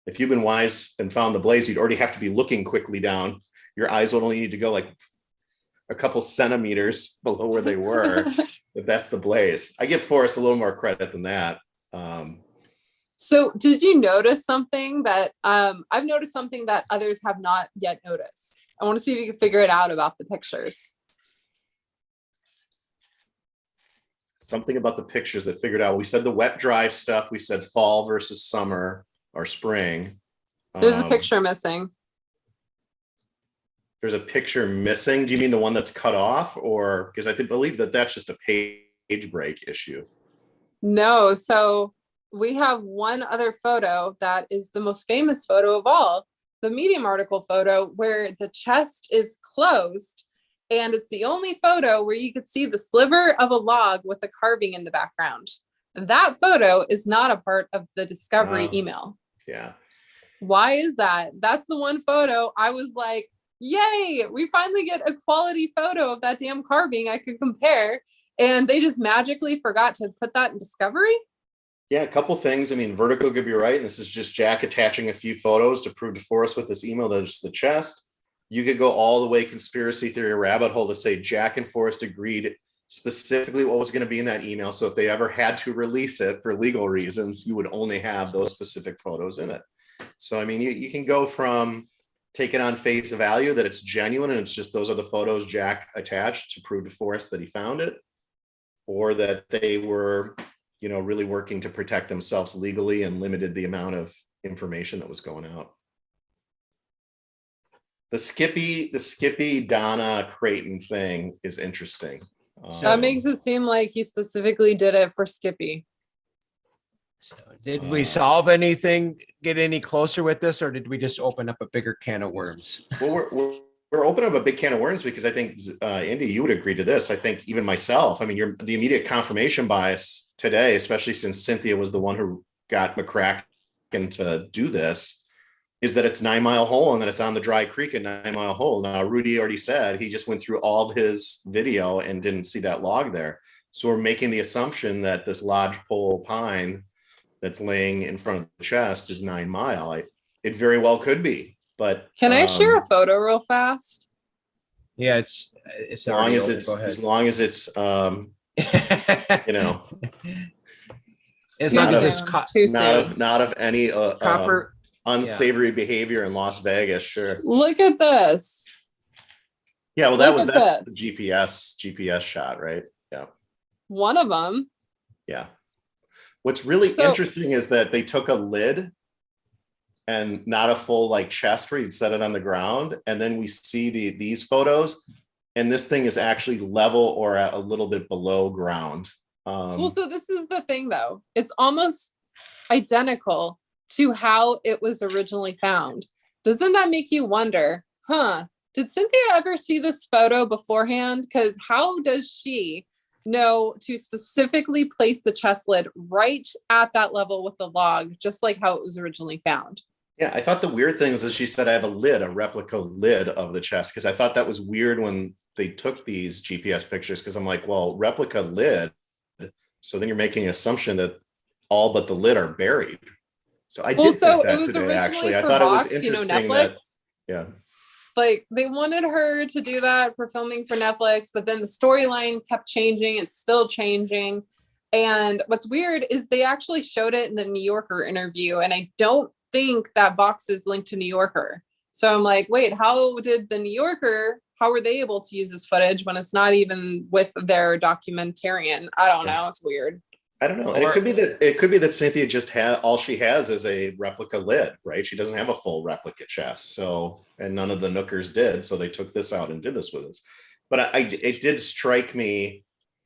if you've been wise and found the blaze, you'd already have to be looking quickly down. Your eyes would only need to go a couple centimeters below where they were, if that's the blaze. I give Forrest a little more credit than that. So did you notice something that I've noticed something that others have not yet noticed? I want to see if you can figure it out about the pictures. Something about the pictures that figured out. We said the wet, dry stuff. We said fall versus summer or spring. There's a picture missing. there's a picture missing. Do you mean the one that's cut off, or because I believe that that's just a page break issue? No, so we have one other photo that is the most famous photo of all, the Medium article photo where the chest is closed, and it's the only photo where you could see the sliver of a log with a carving in the background. That photo is not a part of the discovery email. Yeah. Why is that? That's the one photo I was like, yay, we finally get a quality photo of that damn carving I could compare. And they just magically forgot to put that in discovery. Yeah, a couple things. I mean, Vertigo could be right. And this is just Jack attaching a few photos to prove to Forrest with this email that it's the chest. You could go all the way conspiracy theory rabbit hole to say Jack and Forrest agreed specifically what was going to be in that email. So if they ever had to release it for legal reasons, you would only have those specific photos in it. So, I mean, you can go from taking on face value that it's genuine and it's just those are the photos Jack attached to prove to Forrest that he found it, or that they were, you know, really working to protect themselves legally and limited the amount of information that was going out. The Skippy Donna Creighton thing is interesting. That makes it seem like he specifically did it for Skippy. So did we solve anything, get any closer with this, or did we just open up a bigger can of worms? Well, we're opening up a big can of worms because I think, Andy, you would agree to this. I think even myself, I mean, the immediate confirmation bias today, especially since Cynthia was the one who got McCracken to do this, is that it's 9 Mile Hole and that it's on the dry creek at 9 Mile Hole. Now, Rudy already said he just went through all of his video and didn't see that log there. So we're making the assumption that this lodgepole pine that's laying in front of the chest is 9 Mile. It very well could be, but can I share a photo real fast? Yeah, it's as long as it's you know, as long as it's not of any proper unsavory behavior in Las Vegas. Sure. Look at this. Yeah, well, that's the GPS shot, right? Yeah. One of them. Yeah. What's really interesting is that they took a lid and not a full like chest where you'd set it on the ground. And then we see these photos, and this thing is actually level or a little bit below ground. Well, so this is the thing though. It's almost identical to how it was originally found. Doesn't that make you wonder, did Cynthia ever see this photo beforehand? Because how does she know to specifically place the chest lid right at that level with the log, just like how it was originally found? Yeah, I thought the weird thing is that she said I have a replica lid of the chest, because I thought that was weird when they took these GPS pictures, because I'm like, well, replica lid. So then you're making an assumption that all but the lid are buried. So I did think that today, actually. I thought Vox, it was interesting Netflix. Yeah. Like they wanted her to do that for filming for Netflix, but then the storyline kept changing. It's still changing. And what's weird is they actually showed it in the New Yorker interview. And I don't think that Vox is linked to New Yorker. So I'm like, wait, how did the New Yorker, how were they able to use this footage when it's not even with their documentarian? I don't know. It's weird. I don't know. And it could be that Cynthia just all she has is a replica lid, right? She doesn't have a full replica chest. So, and none of the Nookers did. So they took this out and did this with us. But it did strike me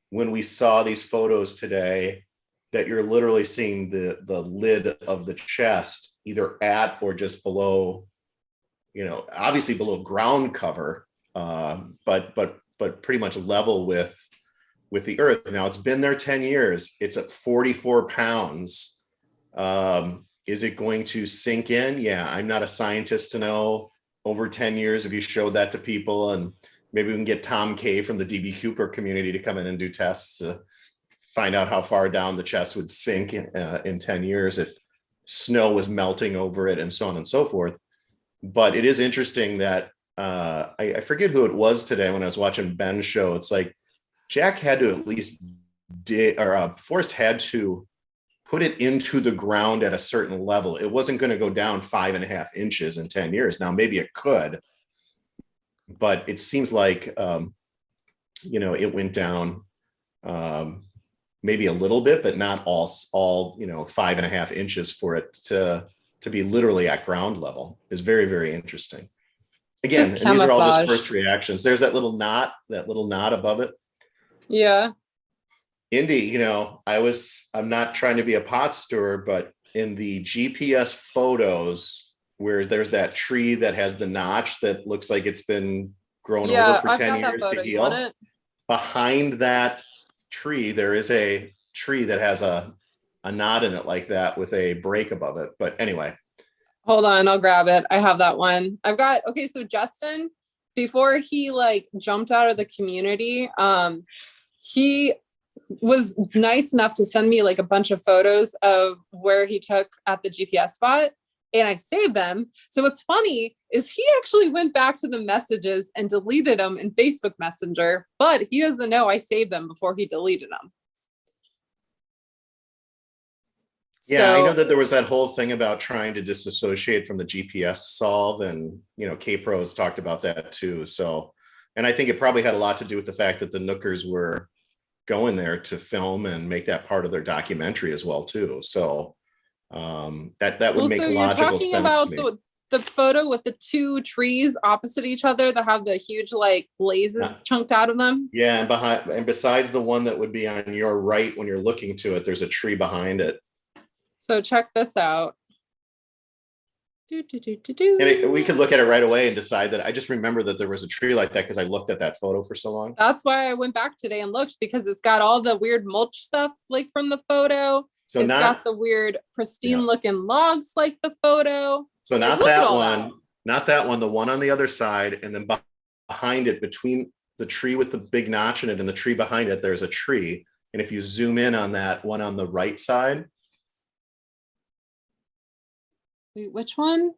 when we saw these photos today that you're literally seeing the lid of the chest either at or just below, you know, obviously below ground cover, but pretty much level with the earth. Now it's been there 10 years. It's at 44 pounds. Is it going to sink in? Yeah, I'm not a scientist to know over 10 years if you showed that to people, and maybe we can get Tom Kay from the DB Cooper community to come in and do tests to find out how far down the chest would sink in 10 years if snow was melting over it and so on and so forth. But it is interesting that I forget who it was today when I was watching Ben's show. It's like, Jack had to at least Forrest had to put it into the ground at a certain level. It wasn't going to go down 5.5 inches in 10 years. Now, maybe it could, but it seems like, it went down maybe a little bit, but not all 5.5 inches for it to be literally at ground level is very, very interesting. Again, Just and these are all just camouflage. first reactions. There's that little knot above it. Yeah. Indy, I'm not trying to be a pot stirrer, but in the GPS photos where there's that tree that has the notch that looks like it's been grown over Yeah, for I've 10 got that years photo. to You want heal, it? behind that tree, there is a tree that has a knot in it like that with a break above it. But anyway. Hold on, I'll grab it. I have that one. Okay, so Justin, before he like jumped out of the community, he was nice enough to send me like a bunch of photos of where he took at the GPS spot, and I saved them. So what's funny is he actually went back to the messages and deleted them in Facebook Messenger, but he doesn't know I saved them before he deleted them. Yeah, I know So that there was that whole thing about trying to disassociate from the GPS solve, and K-Pros talked about that too. So, and I think it probably had a lot to do with the fact that the Nookers were going there to film and make that part of their documentary as well too. So that would make so you're logical talking sense about to me. the photo with the two trees opposite each other that have the huge like blazes chunked out of them. Yeah, and besides the one that would be on your right when you're looking to it, there's a tree behind it. So check this out. And we could look at it right away and decide that I just remember that there was a tree like that because I looked at that photo for so long. That's why I went back today and looked, because it's got all the weird mulch stuff like from the photo. So It's got the weird pristine looking logs like the photo. So like, not that one, not that one, the one on the other side, and then behind it, between the tree with the big notch in it and the tree behind it, there's a tree. And if you zoom in on that one on the right side. Wait, which one?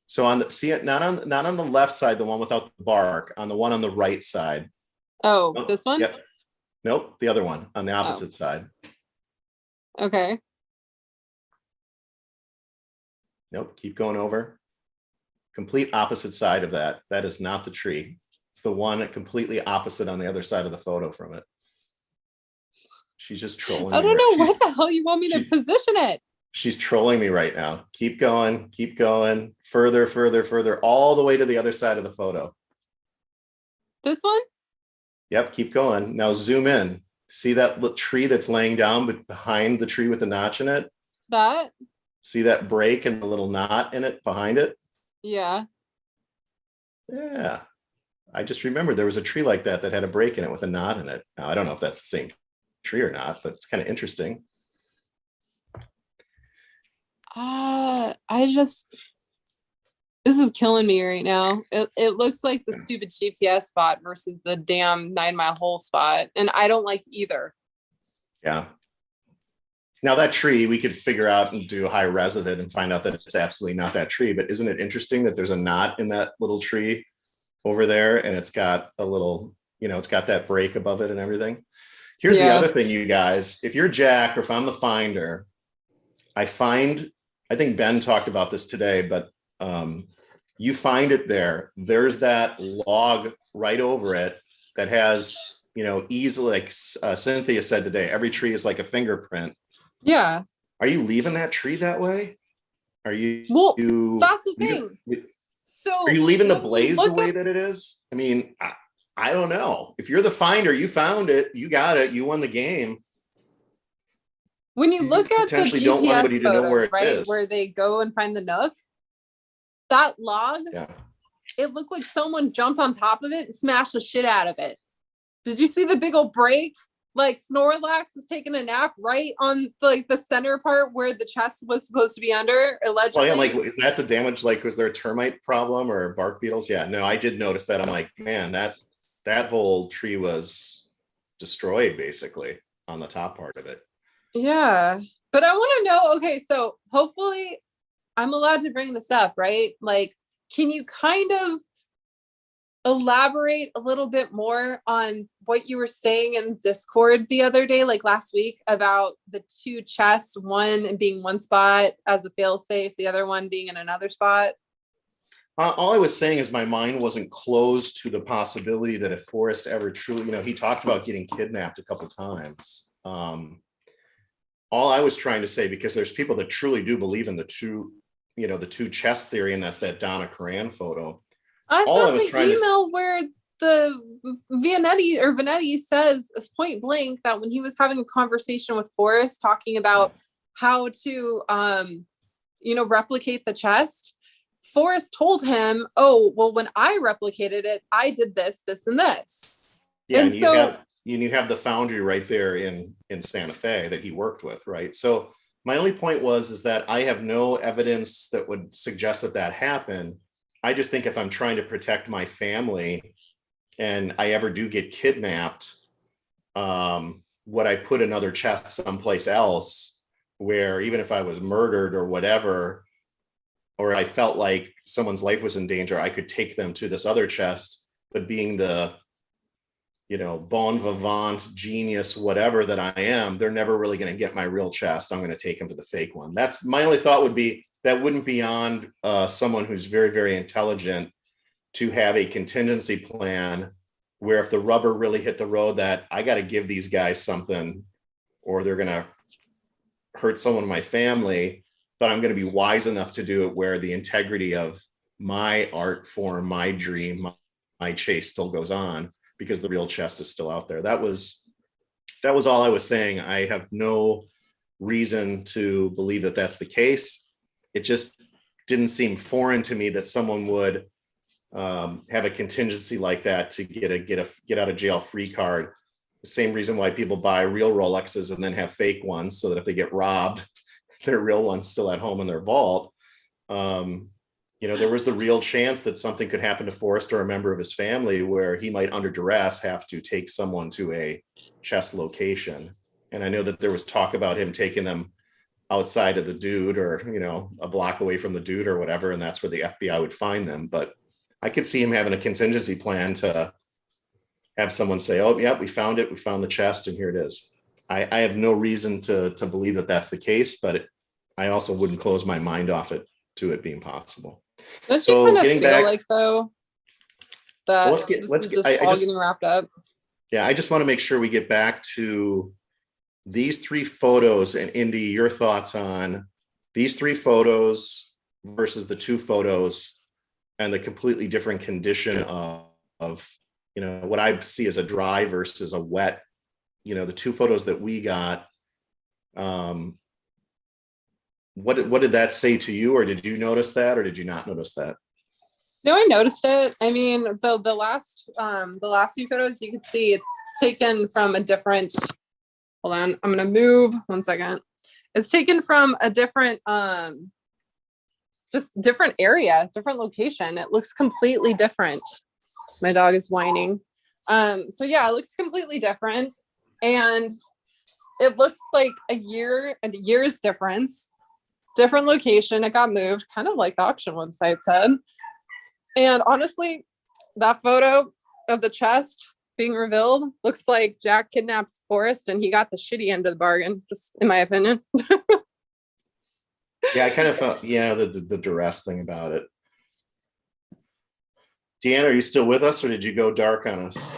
So see it not on the left side, the one without the bark, on the one on the right side. Oh, this one? Yep. Nope, the other one on the opposite side. Okay. Nope, keep going over. Complete opposite side of that. That is not the tree. It's the one completely opposite on the other side of the photo from it. She's just trolling me. I don't know what the hell you want me to position it. She's trolling me right now. Keep going, further, further, further, all the way to the other side of the photo. This one? Yep, keep going. Now zoom in. See that little tree that's laying down behind the tree with the notch in it? That? See that break and the little knot in it behind it? Yeah. Yeah. I just remembered there was a tree like that that had a break in it with a knot in it. Now, I don't know if that's the same tree or not, but it's kind of interesting. This is killing me right now. It looks like the stupid GPS spot versus the damn 9 Mile Hole spot. And I don't like either. Yeah. Now that tree, we could figure out and do high res of it and find out that it's absolutely not that tree. But isn't it interesting that there's a knot in that little tree over there, and it's got a little, it's got that break above it and everything. Here's the other thing, you guys. If you're Jack or if I'm the finder, I think Ben talked about this today, but you find it there. There's that log right over it that has, easily, like Cynthia said today, every tree is like a fingerprint. Yeah. Are you leaving that tree that way? Are you? Well, that's the thing. So are you leaving the blaze the way that it is? I mean, I don't know. If you're the finder, you found it, you got it, you won the game. When you look at the GPS photos, right, where they go and find the Nook, that log, it looked like someone jumped on top of it and smashed the shit out of it. Did you see the big old break? Like Snorlax is taking a nap right on like the center part where the chest was supposed to be under, allegedly. Well, yeah, like, is that the damage? Like, was there a termite problem or bark beetles? Yeah, no, I did notice that. I'm like, man, that whole tree was destroyed basically on the top part of it. Yeah, but I want to know, okay, so hopefully I'm allowed to bring this up, right? Like, can you kind of elaborate a little bit more on what you were saying in Discord the other day, like last week, about the two chests, one being one spot as a failsafe, the other one being in another spot? All I was saying is my mind wasn't closed to the possibility that if Forrest ever truly, he talked about getting kidnapped a couple times. All I was trying to say, because there's people that truly do believe in the two chest theory, and that's that Donna Karan photo. I've All I got was the trying to email where the Vanetti says point blank that when he was having a conversation with Forrest talking about how to replicate the chest, Forrest told him, oh, well, when I replicated it, I did this, this, and this. Yeah, and so you have the foundry right there in Santa Fe that he worked with, right? So my only point is that I have no evidence that would suggest that that happened. I just think if I'm trying to protect my family and I ever do get kidnapped, would I put another chest someplace else where even if I was murdered or whatever, or I felt like someone's life was in danger, I could take them to this other chest, but being the bon vivant genius, whatever that I am, they're never really going to get my real chest. I'm going to take them to the fake one. That's my only thought would be that wouldn't be on someone who's very, very intelligent to have a contingency plan where if the rubber really hit the road that I got to give these guys something or they're going to hurt someone in my family, but I'm going to be wise enough to do it where the integrity of my art form, my dream, my chase still goes on because the real chest is still out there. That was all I was saying. I have no reason to believe that that's the case. It just didn't seem foreign to me that someone would have a contingency like that to get out of jail free card. The same reason why people buy real Rolexes and then have fake ones so that if they get robbed, their real one's still at home in their vault. There was the real chance that something could happen to Forrest or a member of his family where he might under duress have to take someone to a chest location. And I know that there was talk about him taking them outside of the dude or, a block away from the dude or whatever. And that's where the FBI would find them. But I could see him having a contingency plan to have someone say, oh, yeah, we found it. We found the chest and here it is. I have no reason to believe that that's the case, but I also wouldn't close my mind off it to it being possible. don't So you kind of getting feel back, like though that well, this is just all getting wrapped up? Yeah, I just want to make sure we get back to these three photos and Indy, your thoughts on these three photos versus the two photos and the completely different condition of what I see as a dry versus a wet, the two photos that we got. What did that say to you, or did you notice that, or did you not notice that? No, I noticed it. I mean, the last few photos you could see it's taken from a different. Hold on, I'm gonna move 1 second. It's taken from a different, just different area, different location. It looks completely different. My dog is whining. So yeah, it looks completely different, and it looks like a year's difference. Different location. It got moved, kind of like the auction website said. And honestly, that photo of the chest being revealed looks like Jack kidnaps Forrest and he got the shitty end of the bargain, just in my opinion. Yeah, I kind of felt, the duress thing about it. Deanna, are you still with us or did you go dark on us?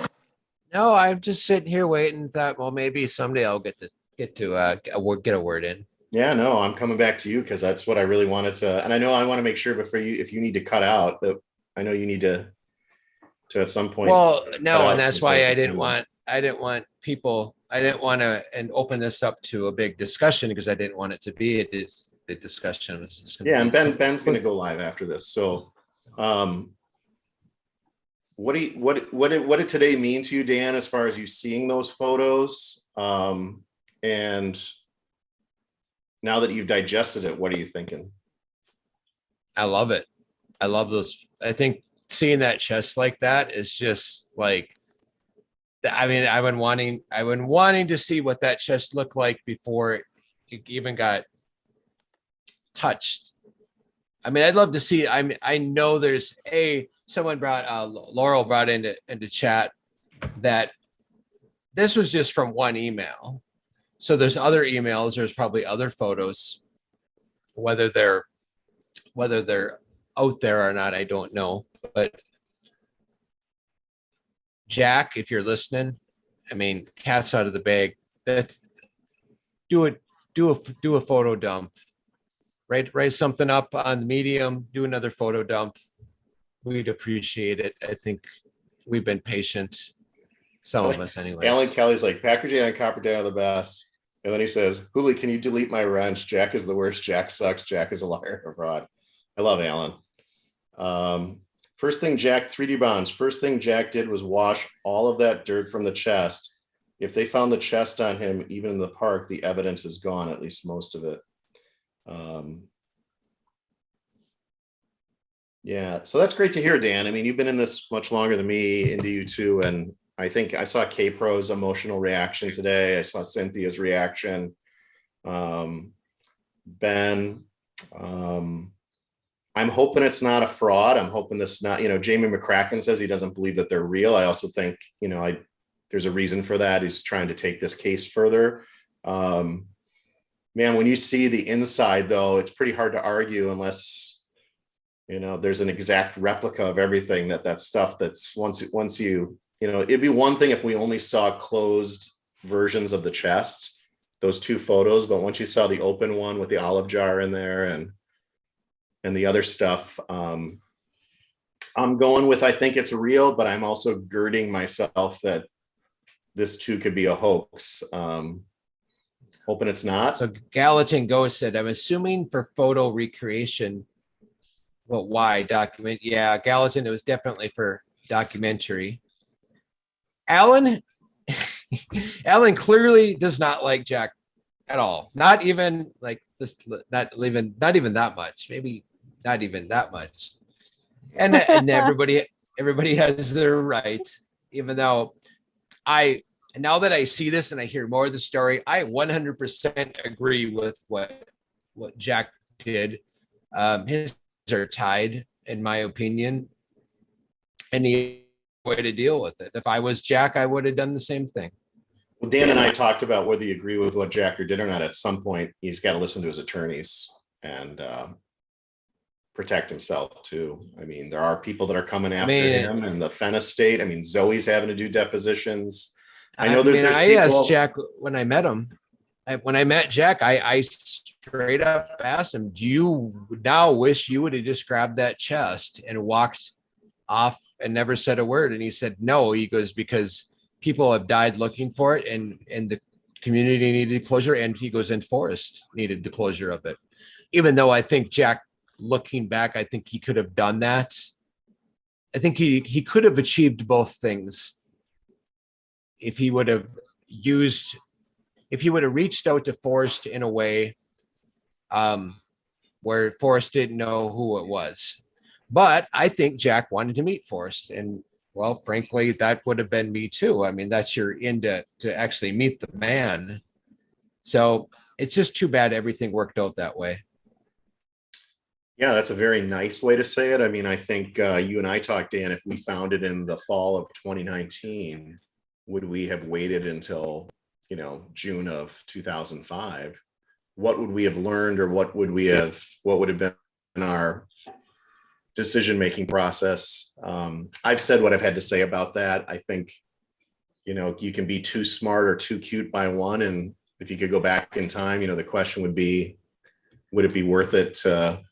No, I'm just sitting here waiting and thought, well, maybe someday I'll get a word in. Yeah, no, I'm coming back to you because that's what I really wanted to, and I know I want to make sure before if you need to cut out, that I know you need to at some point. Well, no, and that's why I didn't want to and open this up to a big discussion because I didn't want it to be a discussion. Yeah, and Ben's going to go live after this. So, what did today mean to you, Dan, as far as you seeing those photos? And now that you've digested it, what are you thinking? I love it. I love those. I think seeing that chest like that is just like, I mean, I've been wanting to see what that chest looked like before it even got touched. I mean, I'd love to see. I know there's someone Laurel brought into chat that this was just from one email. So there's other emails. There's probably other photos, whether they're out there or not, I don't know. But Jack, if you're listening, I mean, cat's out of the bag. That's do a photo dump. Write something up on the Medium. Do another photo dump. we'd appreciate it. I think we've been patient, some of us anyways. Alan Kelly's like, Packer Jane and Copper Dan are the best. And then he says, Hooli, can you delete my wrench? Jack is the worst. Jack sucks. Jack is a liar and a fraud. I love Alan. First thing Jack, 3D bonds, first thing Jack did was wash all of that dirt from the chest. If they found the chest on him, even in the park, the evidence is gone, at least most of it. Yeah, so that's great to hear, Dan. I mean, you've been in this much longer than me, into you too. And I think I saw K-Pro's emotional reaction today. I saw Cynthia's reaction. Ben, I'm hoping it's not a fraud. I'm hoping this is not, Jamie McCracken says he doesn't believe that they're real. I also think, there's a reason for that. He's trying to take this case further. Man, when you see the inside though, it's pretty hard to argue unless, there's an exact replica of everything that stuff that's once you, it'd be one thing if we only saw closed versions of the chest, those two photos, but once you saw the open one with the olive jar in there and the other stuff, I'm going with, I think it's real, but I'm also girding myself that this too could be a hoax. Hoping it's not. So Gallatin Ghost said, I'm assuming for photo recreation. Well, why document? Yeah, Gallatin, it was definitely for documentary. Alan clearly does not like Jack at all. Not even like this, not even that much, maybe not even that much. And everybody has their right, even though now that I see this and I hear more of the story, I 100% agree with what Jack did. His are tied, in my opinion, and the way to deal with it. If I was Jack, I would have done the same thing. Well, Dan and I talked about whether you agree with what Jack did or not. At some point, he's got to listen to his attorneys and protect himself too. I mean, there are people that are coming after him and the Fenn estate. I mean, Zoe's having to do depositions. I know there's I people... asked Jack when I met him. When I met Jack, I straight up asked him, do you now wish you would have just grabbed that chest and walked off and never said a word? And he said, no. He goes, because people have died looking for it and the community needed closure. And he goes, and Forrest needed the closure of it. Even though I think Jack, looking back, I think he could have done that. I think he could have achieved both things if he would have reached out to Forrest in a way where Forrest didn't know who it was. But I think Jack wanted to meet Forrest. And well, frankly, that would have been me too. I mean, that's your end to actually meet the man. So it's just too bad everything worked out that way. Yeah, that's a very nice way to say it. I mean, I think you and I talked, Dan, if we found it in the fall of 2019, would we have waited until, June of 2005? What would we have learned, or what would have been our decision-making process? I've said what I've had to say about that. I think, you can be too smart or too cute by one. And if you could go back in time, the question would be, would it be worth it to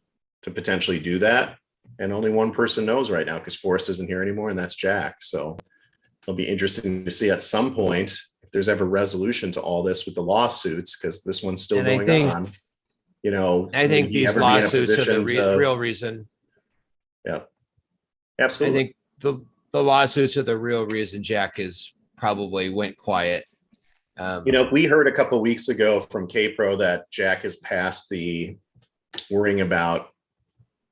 potentially do that? And only one person knows right now, because Forrest isn't here anymore, and that's Jack. So it'll be interesting to see at some point if there's ever resolution to all this with the lawsuits, because this one's still going on. I think these lawsuits are the real reason. Yeah, absolutely. I think the lawsuits are the real reason Jack is probably went quiet. We heard a couple of weeks ago from K-Pro that Jack has passed the worrying about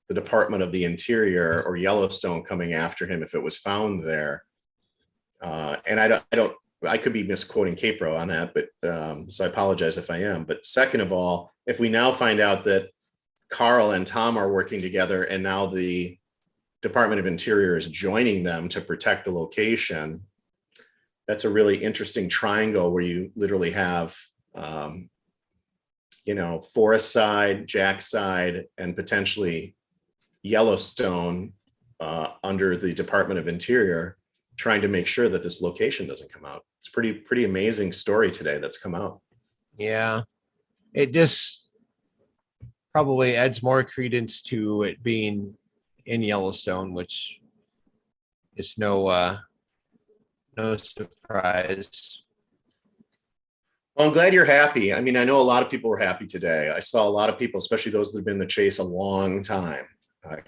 the Department of the Interior or Yellowstone coming after him if it was found there. And I could be misquoting K-Pro on that, but so I apologize if I am. But second of all, if we now find out that Carl and Tom are working together and now the Department of Interior is joining them to protect the location, that's a really interesting triangle where you literally have, Forest side, Jack's side, and potentially Yellowstone under the Department of Interior, trying to make sure that this location doesn't come out. It's pretty amazing story today that's come out. Yeah, it just probably adds more credence to it being in Yellowstone, which is no surprise. Well, I'm glad you're happy. I mean, I know a lot of people were happy today. I saw a lot of people, especially those that have been in the chase a long time.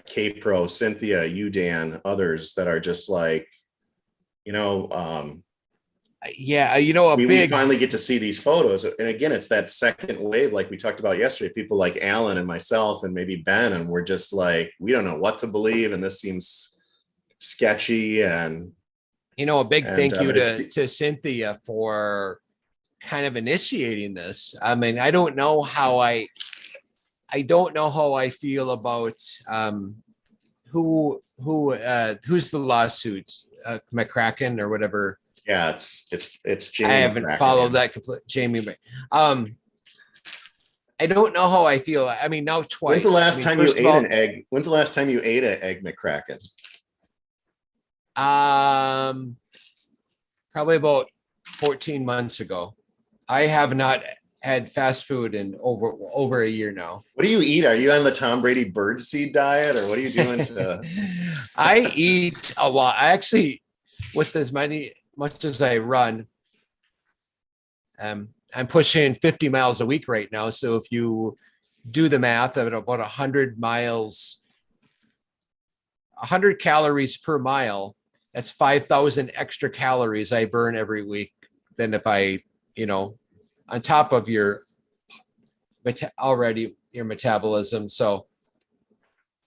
K-Pro, Cynthia, you, Dan, others that are just like, you know, Yeah, you know, we finally get to see these photos. And again, it's that second wave, like we talked about yesterday, people like Alan and myself and maybe Ben, and we're just like, we don't know what to believe. And this seems sketchy. And, you know, a big thank you but to Cynthia for kind of initiating this. I mean, I don't know how I feel about who's the lawsuit, McCracken or whatever. Yeah, it's Jamie. I haven't McCracken, followed that complete Jamie. I don't know how I feel. I mean, now twice. When's the last time you ate all, an egg? When's the last time you ate an egg McCracken? Probably about 14 months ago. I have not had fast food in over a year now. What do you eat? Are you on the Tom Brady birdseed diet, or what are you doing to? I eat a lot. I actually, with as much as I run, I'm pushing 50 miles a week right now. So if you do the math at about 100 miles, 100 calories per mile, that's 5,000 extra calories I burn every week than if I, on top of your metabolism. So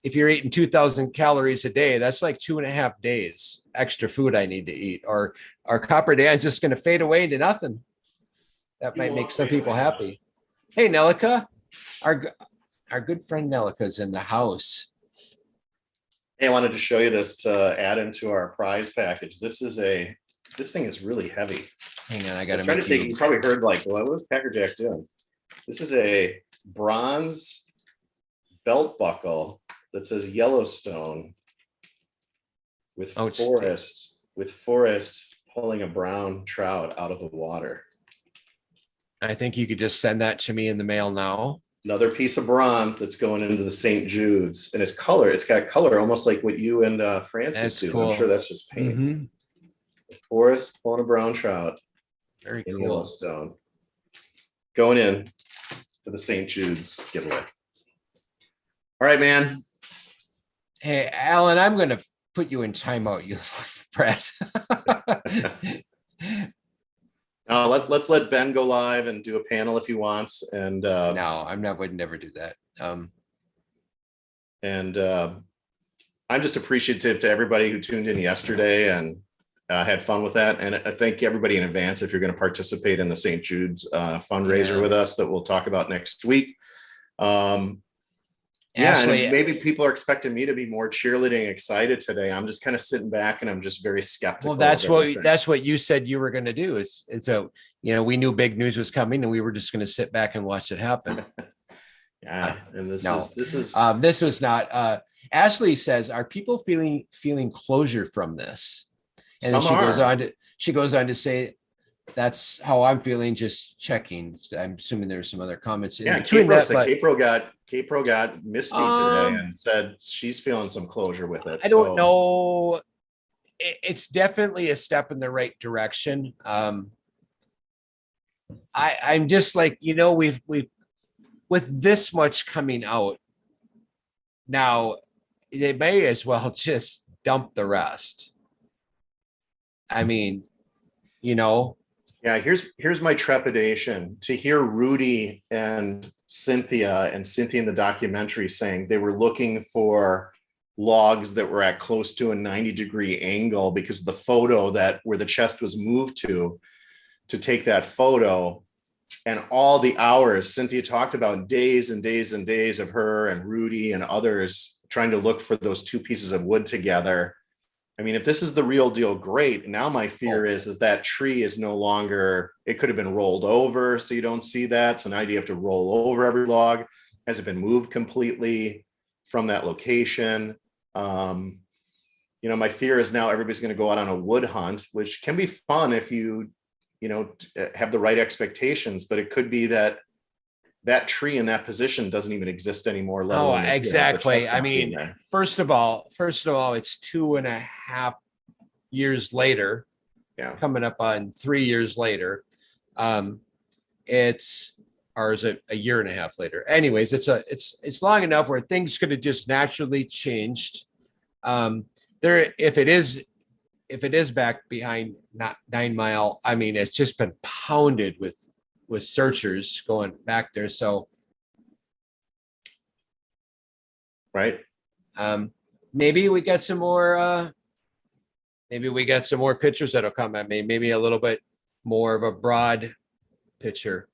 if you're eating 2,000 calories a day, that's like 2.5 days extra food I need to eat, or our copper day is just going to fade away into nothing. That might make some people happy. Hey, Nelica, our good friend Nelica is in the house. Hey, I wanted to show you this to add into our prize package. This thing is really heavy. Hang on, I got to try to take. You probably heard like, well, what was Packer Jack doing? This is a bronze belt buckle that says Yellowstone with Forrest pulling a brown trout out of the water. I think you could just send that to me in the mail now. Another piece of bronze that's going into the St. Jude's, and it's got color almost like what you and Francis do. Cool. I'm sure that's just paint. Mm-hmm. Forrest pulling a brown trout. Very in cool. Yellowstone. Going in to the St. Jude's giveaway. All right, man. Hey, Alan, I'm going to put you in timeout, you Brett. Let's let Ben go live and do a panel if he wants. And no, would never do that. I'm just appreciative to everybody who tuned in yesterday and had fun with that. And I thank everybody in advance if you're going to participate in the St. Jude's fundraiser with us that we'll talk about next week. Ashley, and maybe people are expecting me to be more cheerleading excited today. I'm just kind of sitting back and I'm just very skeptical. Well, that's what you said you were going to do. We knew big news was coming and we were just going to sit back and watch it happen. Yeah, and this was not. Ashley says, "Are people feeling closure from this?" And then she goes on to say, "That's how I'm feeling. Just checking." I'm assuming there's some other comments in between that. K-Pro got misty today and said she's feeling some closure with it. I don't know. It's definitely a step in the right direction. I'm just like, we've with this much coming out now, they may as well just dump the rest. I mean, Yeah, here's my trepidation to hear Rudy and Cynthia in the documentary saying they were looking for logs that were at close to a 90-degree angle because of the photo where the chest was moved to take that photo. And all the hours Cynthia talked about, days and days and days of her and Rudy and others trying to look for those two pieces of wood together. I mean, if this is the real deal, great. Now my fear is that tree is no longer, it could have been rolled over so you don't see that. So now you have to roll over every log. Has it been moved completely from that location? My fear is now everybody's going to go out on a wood hunt, which can be fun if you have the right expectations, but it could be that that tree in that position doesn't even exist anymore, let Oh, alone the exactly. chest I not being mean, there. first of all, it's 2.5 years later, Yeah. coming up on 3 years later. It's or is it a year and a half later? Anyways, it's long enough where things could have just naturally changed. There, if it is back behind not 9 Mile, I mean, it's just been pounded with searchers going back there. So Right. maybe we got some more. Maybe we got some more pictures that'll come at me. Maybe a little bit more of a broad picture.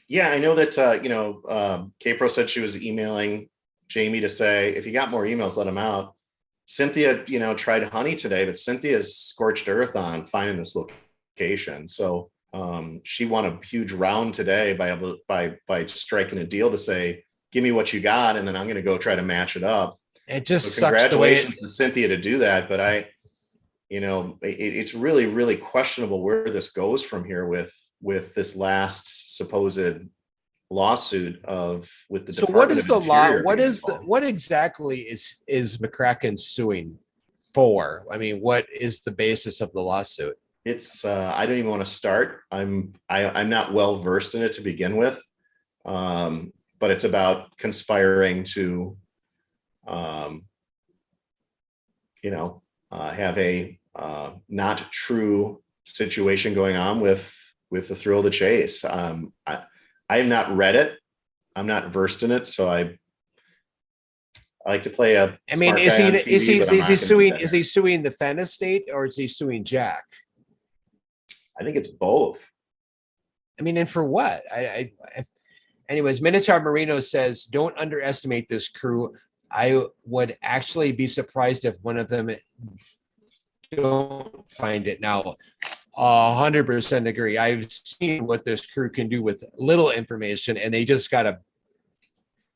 Yeah, I know that Kpro said she was emailing Jamie to say if you got more emails, let them out. Cynthia, tried honey today, but Cynthia's scorched earth on finding this location. So she won a huge round today by striking a deal to say, give me what you got, and then I'm going to go try to match it up. It just so sucks. Congratulations to Cynthia to do that, but it's really, really questionable where this goes from here with this last supposed lawsuit with the So Department what is of the law? Interior being involved. What exactly is McCracken suing for? I mean, what is the basis of the lawsuit? It's I don't even want to start. I'm not well versed in it to begin with, but it's about conspiring to, have a not true situation going on with the thrill of the chase. I have not read it. I'm not versed in it, so I like to play a. I mean, is he suing the Fenn estate or is he suing Jack? I think it's both. I mean, and for what? Anyways, Minotaur Marino says, don't underestimate this crew. I would actually be surprised if one of them don't find it now. 100% agree. I've seen what this crew can do with little information, and they just got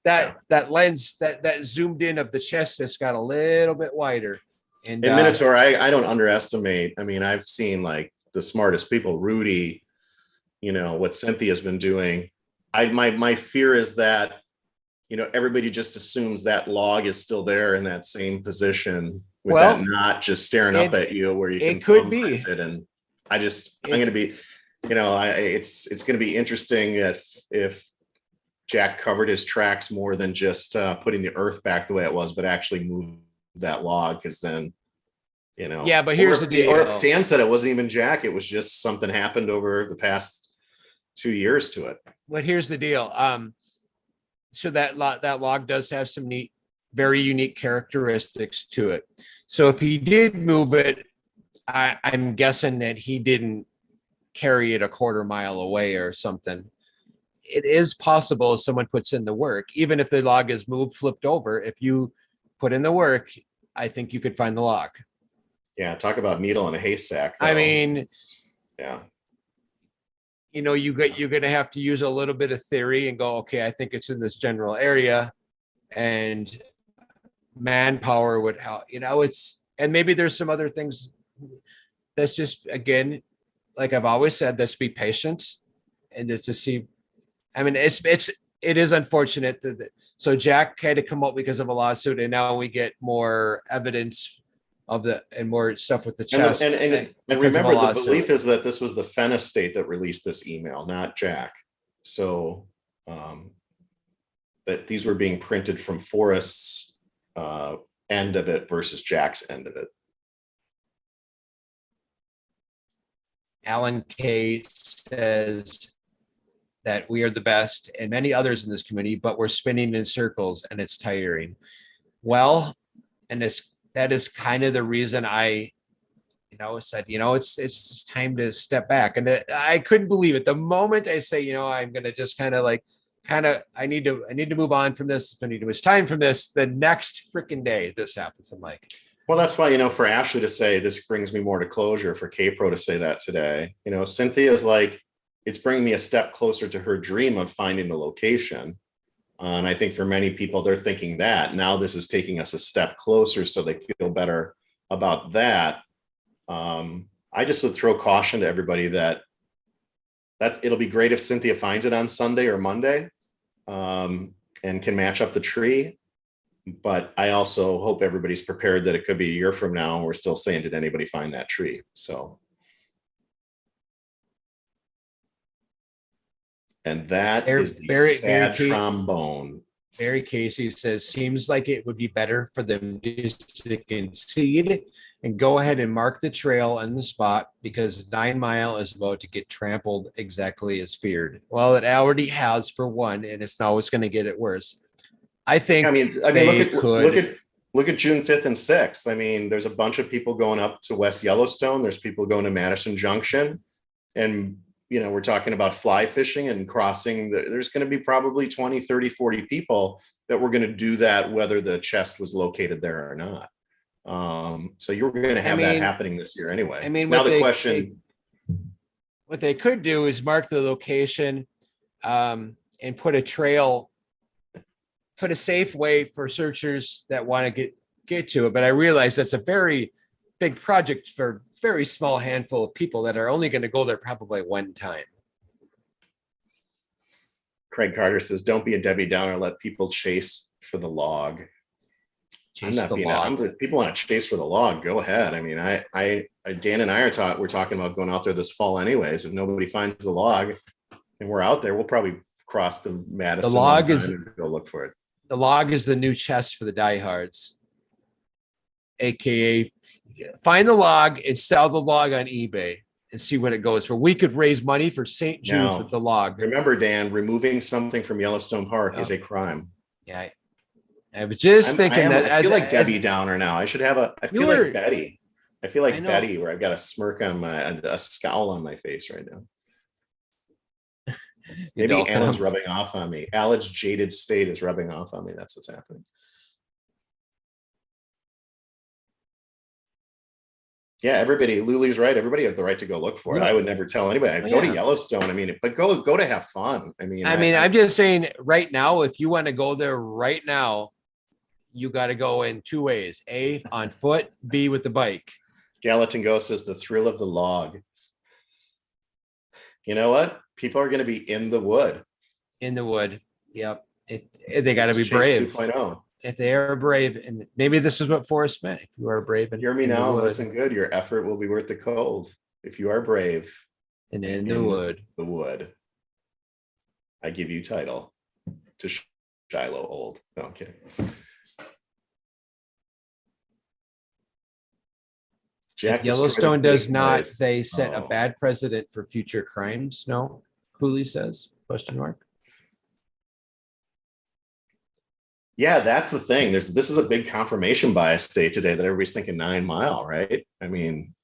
that lens that zoomed in of the chest that's got a little bit wider. And Minotaur, I don't underestimate. I mean, I've seen like the smartest people, Rudy, what Cynthia's been doing. My fear is that, everybody just assumes that log is still there in that same position with that knot just staring up at you where you can could be it. And I'm going to be, it's going to be interesting if Jack covered his tracks more than just putting the earth back the way it was, but actually moved that log. Because then, yeah, but here's the deal. Or if Dan said it wasn't even Jack, it was just something happened over the past 2 years to it. But here's the deal. So that log does have some very unique characteristics to it. So if he did move it, I'm guessing that he didn't carry it a quarter mile away or something. It is possible if someone puts in the work, even if the log is moved, flipped over, if you put in the work, I think you could find the log. Yeah, talk about needle in a haystack. I mean, yeah. You're going to have to use a little bit of theory and go, okay, I think it's in this general area, and manpower would help. And maybe there's some other things. That's just, again, like I've always said, let's be patient and just to see. I mean, it is unfortunate so Jack had to come up because of a lawsuit, and now we get more evidence and more stuff with the chest. And remember, the belief is that this was the Fenn estate that released this email, not Jack. So that these were being printed from Forrest's end of it versus Jack's end of it. Alan K says that we are the best and many others in this community, but we're spinning in circles and it's tiring. Well, and that is kind of the reason I, said, it's time to step back. And I couldn't believe it. The moment I say, I'm going to just I need to move on from this. I need to miss time from this. The next freaking day this happens. I'm like, well, that's why, for Ashley to say, this brings me more to closure, for Kpro to say that today, Cynthia's like, it's bringing me a step closer to her dream of finding the location. And I think for many people, they're thinking that now this is taking us a step closer, so they feel better about that. I just would throw caution to everybody that it'll be great if Cynthia finds it on Sunday or Monday, and can match up the tree. But I also hope everybody's prepared that it could be a year from now and we're still saying, did anybody find that tree? So. And that is the sad trombone. Barry Casey says, seems like it would be better for them to concede and go ahead and mark the trail on the spot because 9 Mile is about to get trampled exactly as feared. Well, it already has for one, and it's always going to get it worse. I think. I mean, look at June 5th and 6th. I mean, there's a bunch of people going up to West Yellowstone. There's people going to Madison Junction, and we're talking about fly fishing and crossing. There's going to be probably 20, 30, 40 people that were going to do that, whether the chest was located there or not. So you're going to have that happening this year anyway. I mean, now the question. What they could do is mark the location and put a trail, put a safe way for searchers that want to get to it. But I realize that's a very big project for a very small handful of people that are only going to go there probably one time. Craig Carter says, don't be a Debbie Downer, let people chase for the log. If people want to chase for the log, go ahead. I mean, Dan and I we're talking about going out there this fall anyways. If nobody finds the log and we're out there, we'll probably cross the Madison. The log and go look for it. The log is the new chest for the diehards, AKA find the log and sell the log on eBay and see what it goes for. We could raise money for St. Jude's with the log. Remember, Dan, removing something from Yellowstone Park is a crime. Yeah. I was just thinking I feel like Debbie Downer now. I feel like Betty. I feel like Betty, where I've got a smirk on a scowl on my face right now. Maybe Alan's rubbing off on me. Alan's jaded state is rubbing off on me. That's what's happening. Yeah, everybody, Luli's right. Everybody has the right to go look for it. I would never tell anybody. Go to Yellowstone. I mean, but go to have fun. I mean, I'm just saying right now, if you want to go there right now, you got to go in two ways. A, on foot, B, with the bike. Gallatin Ghost says the thrill of the log. You know what? People are going to be in the wood. In the wood. Yep. They got to be brave. 2.0. If they are brave, and maybe this is what Forrest meant. If you are brave and hear me now, listen good. Your effort will be worth the cold. If you are brave and in the wood, I give you title to Shiloh old. No, I'm kidding. Jack Yellowstone does not, they set a bad precedent for future crimes. No, Cooley says, ? Yeah, that's the thing. This is a big confirmation bias state today that everybody's thinking 9 Mile, right? I mean,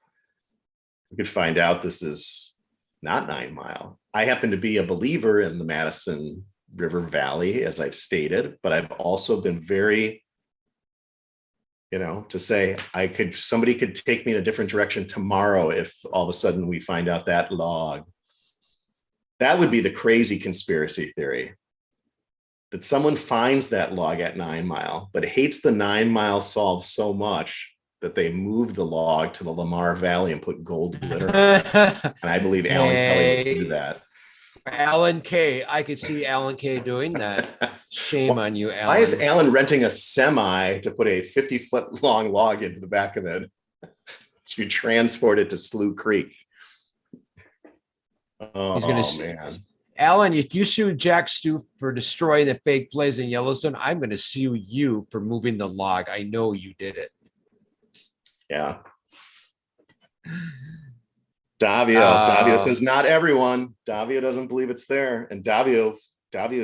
we could find out this is not 9 Mile. I happen to be a believer in the Madison River Valley, as I've stated, but I've also been very, to say somebody could take me in a different direction tomorrow if all of a sudden we find out that log. That would be the crazy conspiracy theory. That someone finds that log at 9 Mile, but hates the 9 Mile solve so much that they moved the log to the Lamar Valley and put gold glitter on it. And I believe Alan Kelly would do that. Alan K. I could see Alan K. doing that. Shame on you, Alan. Why is Alan renting a semi to put a 50-foot long log into the back of it to transport it to Slough Creek? Oh, man. Alan, if you sue Jack Stu for destroying the fake plays in Yellowstone, I'm going to sue you for moving the log. I know you did it. Yeah. Davio says not everyone. Davio doesn't believe it's there, and Davio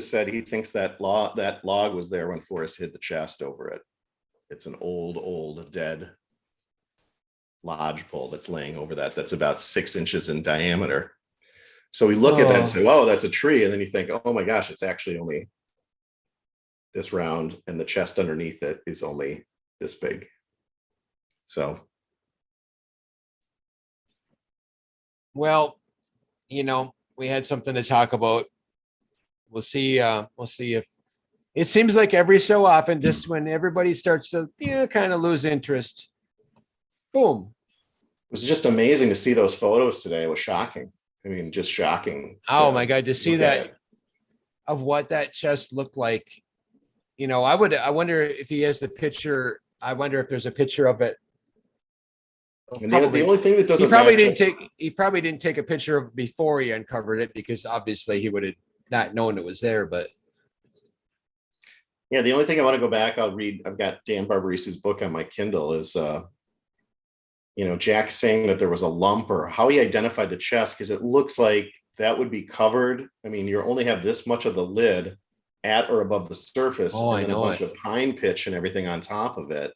said he thinks that log was there when Forrest hid the chest over it. It's an old dead lodgepole that's laying over that. That's about 6 inches in diameter. So we look at that and say, "Oh, that's a tree," and then you think, "Oh my gosh, it's actually only this round, and the chest underneath it is only this big." So. Well, we had something to talk about. We'll see if it seems like every so often, just when everybody starts to kind of lose interest, boom. It was just amazing to see those photos today. It was shocking. I mean, just shocking. Oh my God, to see that. of what that chest looked like. You know, I wonder if he has the picture. I wonder if there's a picture of it. And the only thing that He doesn't probably match didn't take. He probably didn't take a picture of before he uncovered it, because obviously he would have not known it was there. But yeah, the only thing I want to go back, I'll read. I've got Dan Barbarise's book on my Kindle. Is Jack saying that there was a lump, or how he identified the chest, because it looks like that would be covered. I mean, you only have this much of the lid at or above the surface, Oh, and I then a know bunch it. of pine pitch and everything on top of it.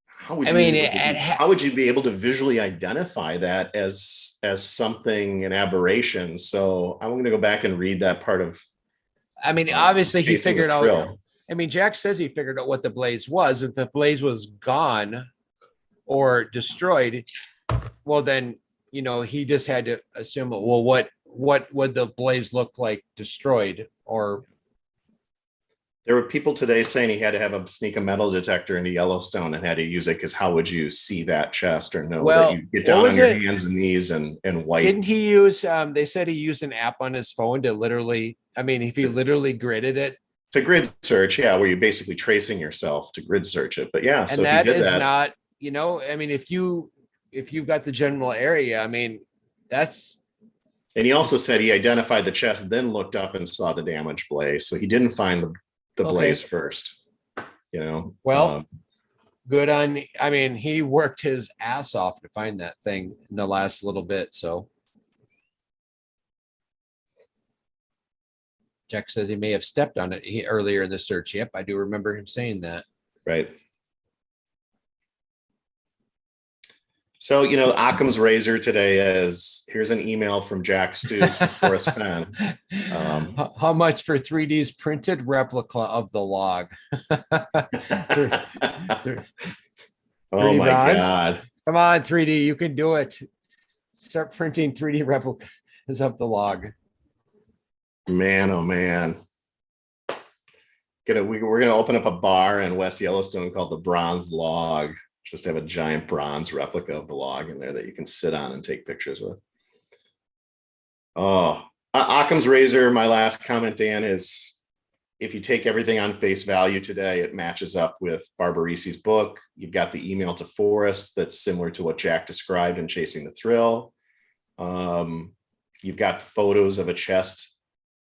How would I you mean, be able to how would you be able to visually identify that as something, an aberration? So I'm going to go back and read that part of I mean, obviously he Chasing the figured out. Thrill. I mean, Jack says he figured out what the blaze was. If the blaze was gone or destroyed, well, then, he just had to assume, well, what would the blaze look like destroyed? Or There were people today saying he had to have sneak a metal detector into Yellowstone and had to use it, because how would you see that chest or know that you get down on your hands and knees and wipe? Didn't he use, they said he used an app on his phone to literally, I mean, if he literally gridded it. To grid search, yeah, where you're basically tracing yourself to grid search it. But yeah, so And if he that did is that, not, I mean, if you've got the general area, I mean, that's. and he also said he identified the chest, then looked up and saw the damaged blaze. So he didn't find the blaze first, Well, good on, I mean, he worked his ass off to find that thing in the last little bit. So Jack says he may have stepped on it earlier in the search. Yep, I do remember him saying that. right. So, Occam's razor today is, here's an email from Jack Stoops to Forrest Fenn. How much for 3D's printed replica of the log? Oh my bronze? God. Come on, 3D, you can do it. Start printing 3D replicas of the log. Man, oh man. We're gonna open up a bar in West Yellowstone called the Bronze Log. Just have a giant bronze replica of the log in there that you can sit on and take pictures with. Oh, Occam's razor, my last comment, Dan, is if you take everything on face value today, it matches up with Barbarise's book. You've got the email to Forrest that's similar to what Jack described in Chasing the Thrill. You've got photos of a chest,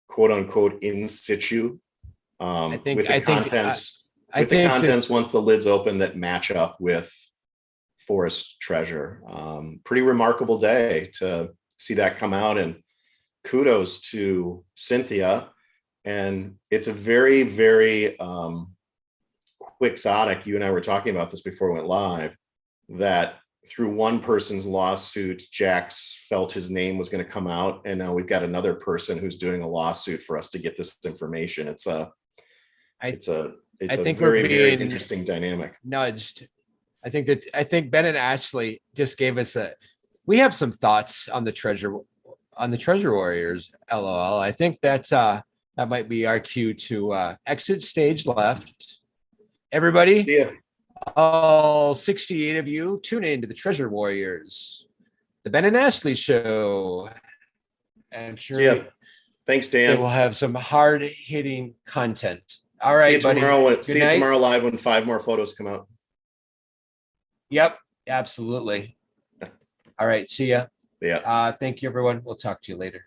quote unquote, in situ, with the contents once the lid's open, that match up with Forrest treasure. Pretty remarkable day to see that come out, and kudos to Cynthia. And it's a very, very quixotic. You and I were talking about this before we went live, that through one person's lawsuit, Jax felt his name was going to come out, and now we've got another person who's doing a lawsuit for us to get this information. It's a very, very interesting dynamic. Nudged. I think Ben and Ashley just gave us we have some thoughts on the treasure warriors. LOL. I think that might be our cue to exit stage left. Everybody, See ya. All 68 of you, tune in to the Treasure Warriors, the Ben and Ashley show. And I'm sure. See ya. Thanks, Dan. We'll have some hard-hitting content. All right, see you tomorrow. See you night. Tomorrow live when 5 more photos come out. Yep, absolutely. All right, see ya. Yeah. Thank you, everyone. We'll talk to you later.